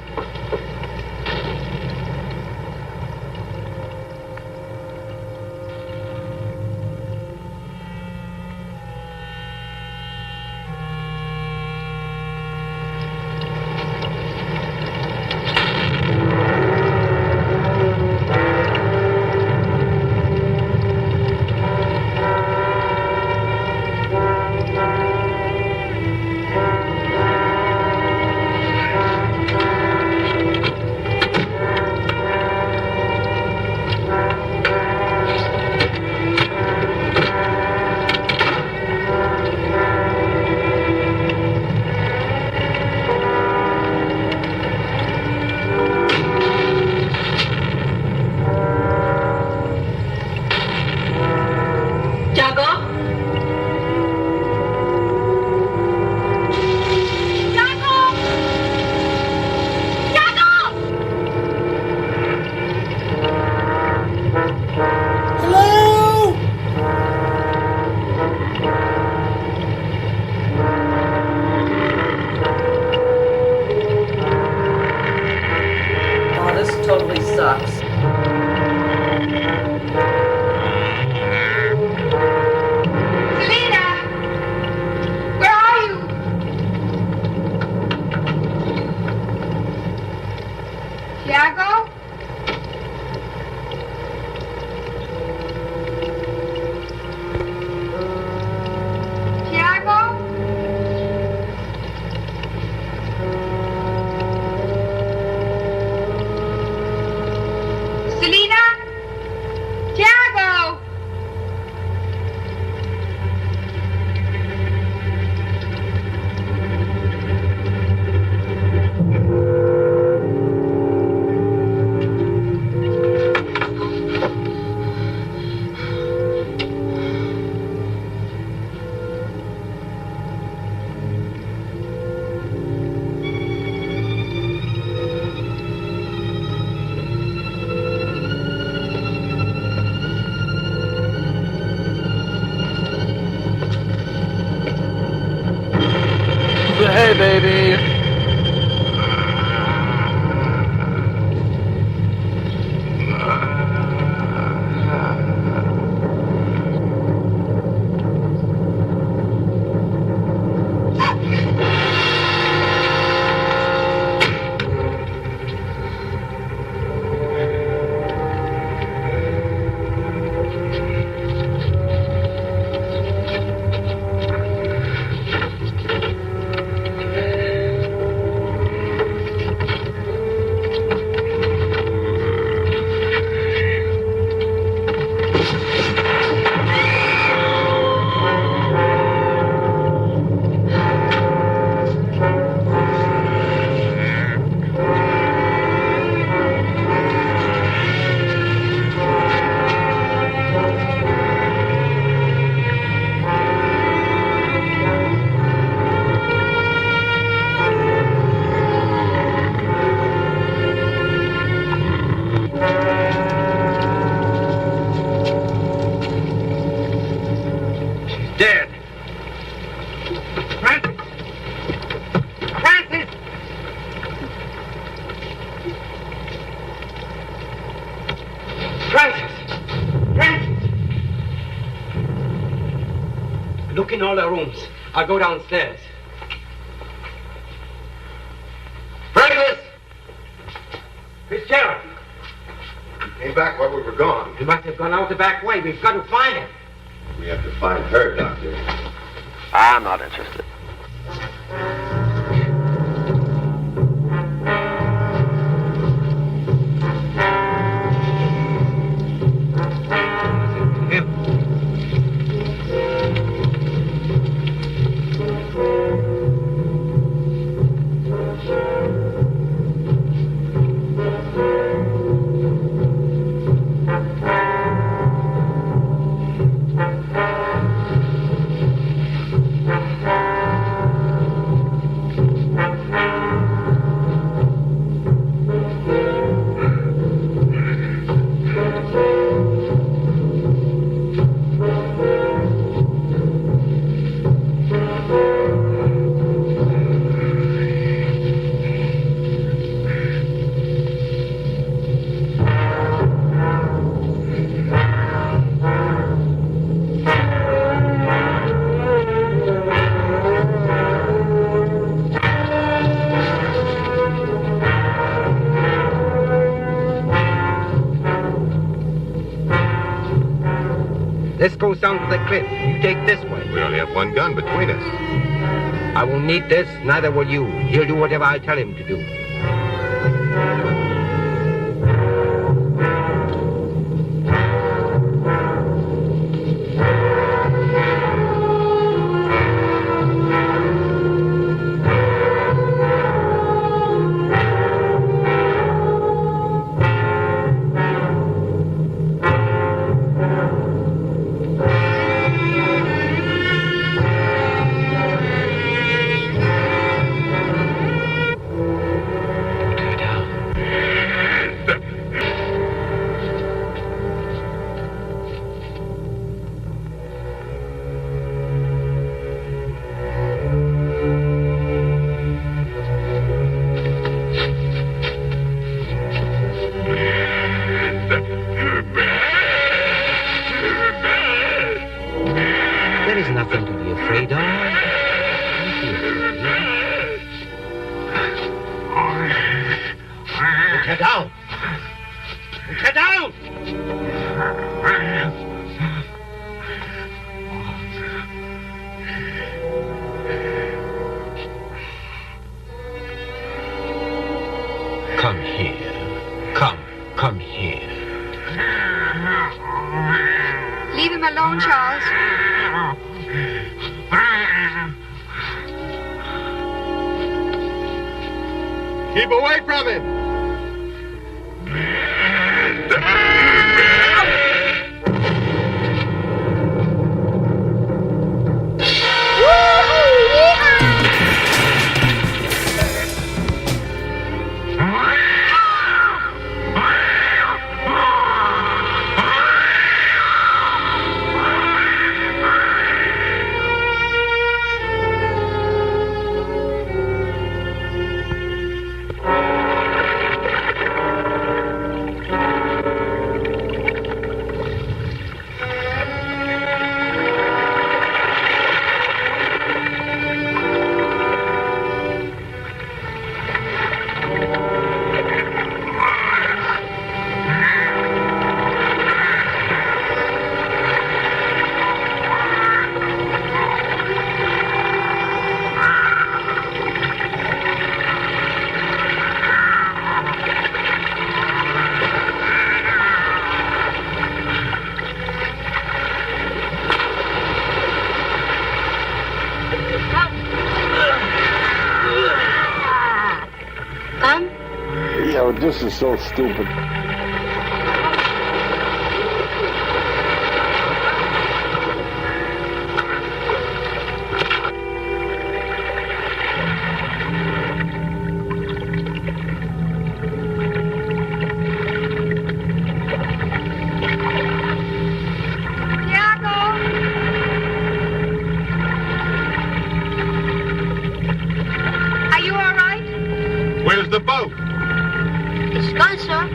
sucks. Selena! Where are you? Tiago? Tiago? Selena? Tiago! Hey, baby. Dead. Francis! Francis! Francis! Francis! Look in all the rooms. I'll go downstairs. Francis! Fitzgerald! He came back while we were gone. He must have gone out the back way. We've got to find him. We have to find her, Doctor. I'm not interested. This goes down to the cliff. You take this way. We only have one gun between us. I won't need this, neither will you. He'll do whatever I tell him to do. Get down! Get down! Come here. Come here. Leave him alone, Charles. Keep away from him! This is so stupid. Are you all right? Where's the boat? It's gone, sir.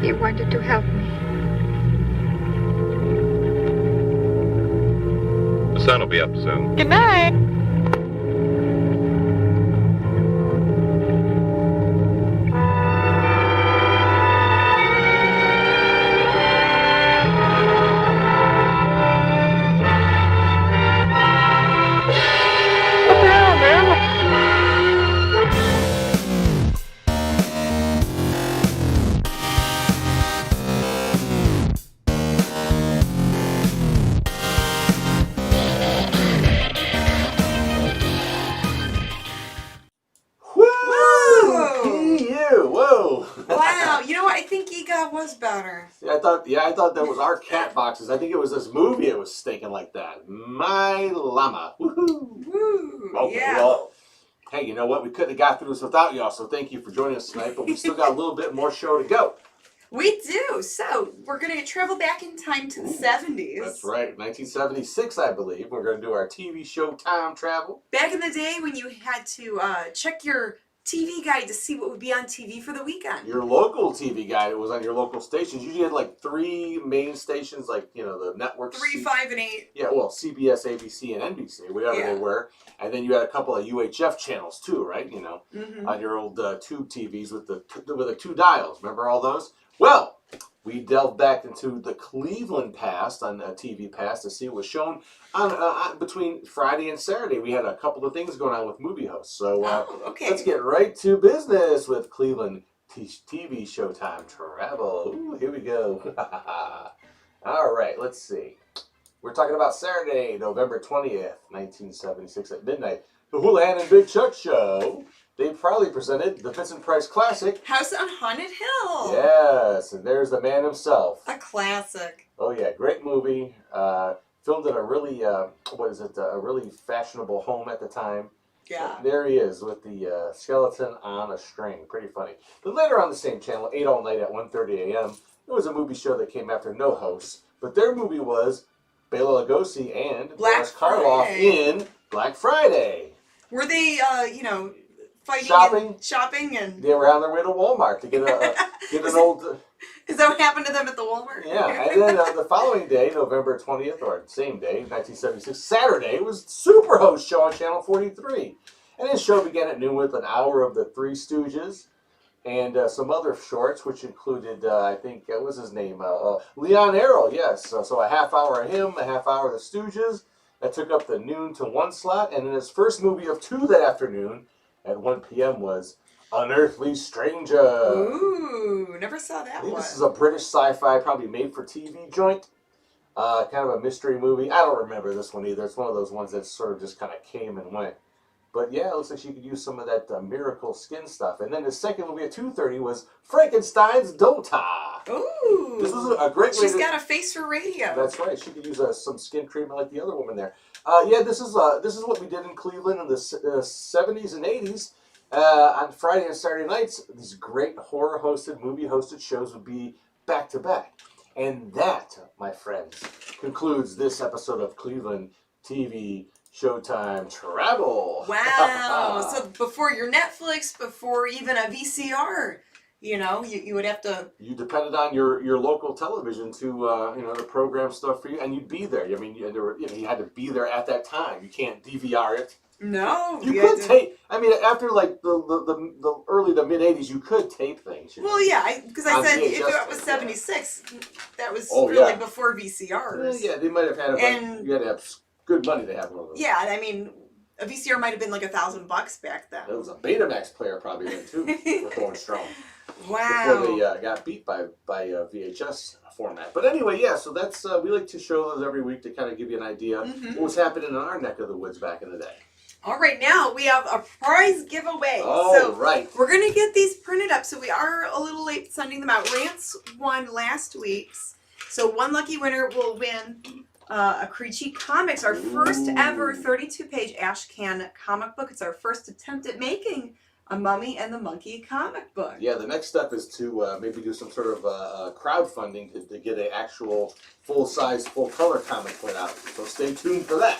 He wanted to help me. The sun will be up soon. Good night. Wow, you know what? I think EGOT was better. I thought that was our cat boxes. I think it was this movie it was stinking like that. My llama. Woohoo! Woo! Okay, Yeah. well, hey, you know what? We couldn't have got through this without y'all, so thank you for joining us tonight, but we still got a little bit more show to go. We do. So we're gonna travel back in time to the 70s. That's right, 1976, I believe. We're going to do our TV show time travel. Back in the day when you had to check your TV guide to see what would be on TV for the weekend. Your local TV guide, it was on your local stations. Usually had like 3 main stations, like, you know, the networks. 3, 5, and 8. Yeah, well, CBS, ABC, and NBC, whatever they were. And then you had a couple of UHF channels too, right? You know, on your old tube TVs with the 2 dials. Remember all those? Well, we delved back into the Cleveland past on TV Past to see what was shown on between Friday and Saturday. We had a couple of things going on with movie hosts. So let's get right to business with Cleveland TV Showtime Travel. Ooh, here we go. All right, let's see. We're talking about Saturday, November 20th, 1976 at midnight. The Houlihan and Big Chuck Show. They proudly presented the Vincent Price classic, House on Haunted Hill. Yes, and there's the man himself. A classic. Oh yeah, great movie. Filmed in a really, a really fashionable home at the time. Yeah. And there he is with the skeleton on a string. Pretty funny. But later on the same channel, 8 all night at 1:30 a.m., it was a movie show that came after no hosts. But their movie was Bela Lugosi and Boris Karloff in Black Friday. Were they, fighting Shopping? and shopping and... They were on their way to Walmart to get an old... Is that what happened to them at the Walmart. Yeah, and then the following day, November 20th, or same day, 1976, Saturday, was Superhost show on Channel 43. And his show began at noon with an hour of the Three Stooges and some other shorts, which included, I think, what was his name? Leon Errol, yes. So a half hour of him, a half hour of the Stooges. That took up the noon to 1 slot. And then his first movie of 2 that afternoon at 1 p.m. was Unearthly Stranger. Ooh, never saw that one. This is a British sci-fi, probably made-for-TV joint. Kind of a mystery movie. I don't remember this one either. It's one of those ones that sort of just kind of came and went. But yeah, it looks like she could use some of that miracle skin stuff. And then the second movie at 2:30 was Frankenstein's Dota. Ooh. This was a great way She's got a face for radio. That's right. She could use some skin treatment like the other woman there. Yeah, this is what we did in Cleveland in the 70s and 80s. On Friday and Saturday nights, these great horror-hosted, movie-hosted shows would be back-to-back. And that, my friends, concludes this episode of Cleveland TV Showtime Travel. Wow. So before your Netflix, before even a VCR, you would have to... You depended on your local television to, to program stuff for you, and you'd be there. I mean, you had to be there at that time. You can't DVR it. No. You could tape. I mean, after like the early to mid 80s, you could tape things. Well, yeah, because I said if it was 76, that was really before VCRs. Yeah, they might have had it. You had to have good money to have one of those. Yeah, I mean, a VCR might have been like $1,000 back then. There was a Betamax player probably then too. We're going strong. Wow. Before they got beat by VHS format. But anyway, yeah. So that's we like to show those every week to kind of give you an idea what was happening in our neck of the woods back in the day. All right, now we have a prize giveaway. Oh, right. We're going to get these printed up, so we are a little late sending them out. Rance won last week's, so one lucky winner will win a Creechy Comics, our first ever 32-page ash can comic book. It's our first attempt at making a Mummy and the Monkey comic book. Yeah, the next step is to maybe do some sort of crowdfunding to get an actual full-size, full-color comic put out. So stay tuned for that.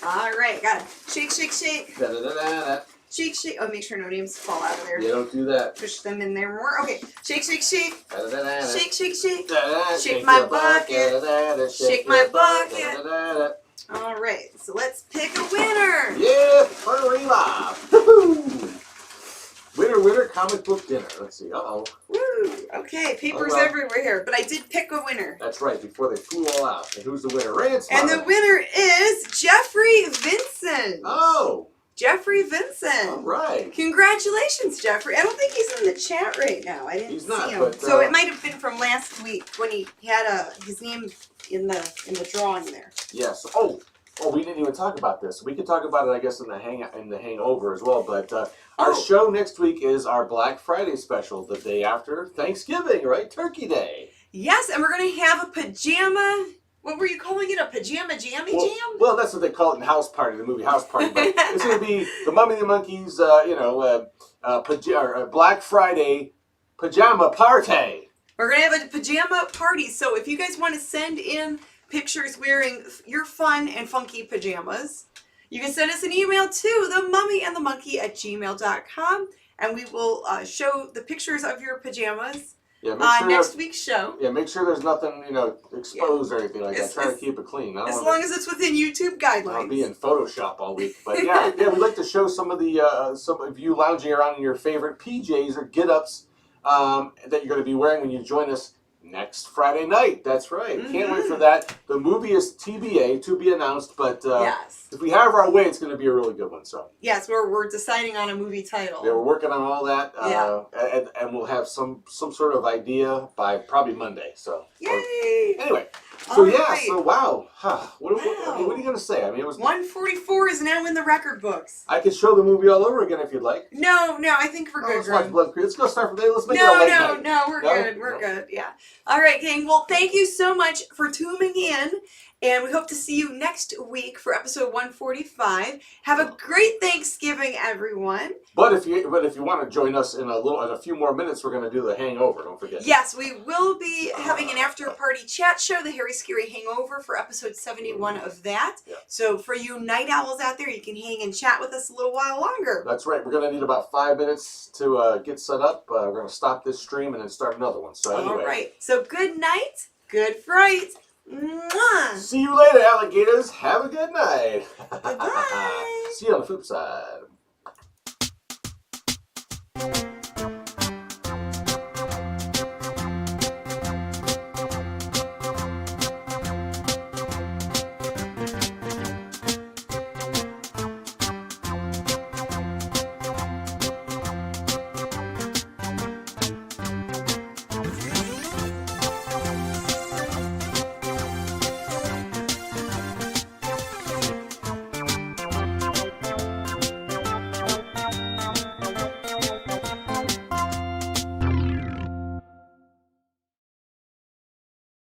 All right, got it. Shake, shake, shake. Da-da-da-da-da. Shake, shake. Oh, make sure no names fall out of there. Yeah, don't do that. Push them in there more. Okay. Shake, shake, shake. Da-da-da-da-da. Shake, shake, shake. Da-da-da-da. Shake my your bucket. Da-da-da-da. Shake my bucket. Da-da-da-da. All right, so let's pick a winner. Yeah, Woo! Winner, comic book dinner. Let's see. Uh-oh. Woo! Okay, papers everywhere here, but I did pick a winner. That's right, before they flew all out. And who's the winner? Rance. And the winner is Jeffrey Vincent. Oh. Jeffrey Vincent. All right. Congratulations, Jeffrey. I don't think he's in the chat right now. I didn't see him. But, so it might have been from last week when he had his name in the drawing there. Yes. Oh, we didn't even talk about this. We could talk about it, I guess, in the hangover as well. But our show next week is our Black Friday special, the day after Thanksgiving, right? Turkey Day. Yes, and we're going to have a pajama. What were you calling it? A pajama jammy jam? Well, that's what they call it in House Party, the movie House Party. But it's going to be the Mummy and the Monkey's, Black Friday pajama party. We're going to have a pajama party. So if you guys want to send in pictures wearing your fun and funky pajamas, you can send us an email to themummyandthemonkey@gmail.com, and we will show the pictures of your pajamas on next week's show. Yeah, make sure there's nothing, exposed or anything like that. Try to keep it clean. As long as it's within YouTube guidelines. I'll be in Photoshop all week. But yeah, we'd like to show some of you lounging around in your favorite PJs or get-ups that you're going to be wearing when you join us next Friday night. That's right. Can't wait for that. The movie is TBA, to be announced, but if we have our way, it's going to be a really good one. So yes, we're deciding on a movie title. Yeah, we're working on all that, and we'll have some sort of idea by probably Monday. So yay! Anyway, so so wow. What are you going to say? I mean, it was 144 is now in the record books. I could show the movie all over again if you'd like. No, I think we're good. Let's watch Blood Creek. Let's go start from there. Let's make it a late night. We're good. We're good. Yeah. All right, gang. Well, thank you so much for tuning in. And we hope to see you next week for episode 145. Have a great Thanksgiving, everyone. But if you want to join us in a few more minutes, we're going to do the Hangover. Don't forget. Yes, we will be having an after-party chat show, the Hairy Scary Hangover, for episode 71 of that. Yeah. So for you night owls out there, you can hang and chat with us a little while longer. That's right. We're going to need about 5 minutes to get set up. We're going to stop this stream and then start another one. So anyway. All right. So good night, good fright. Mwah. See you later, alligators. Have a good night. Bye-bye. See you on the flip side.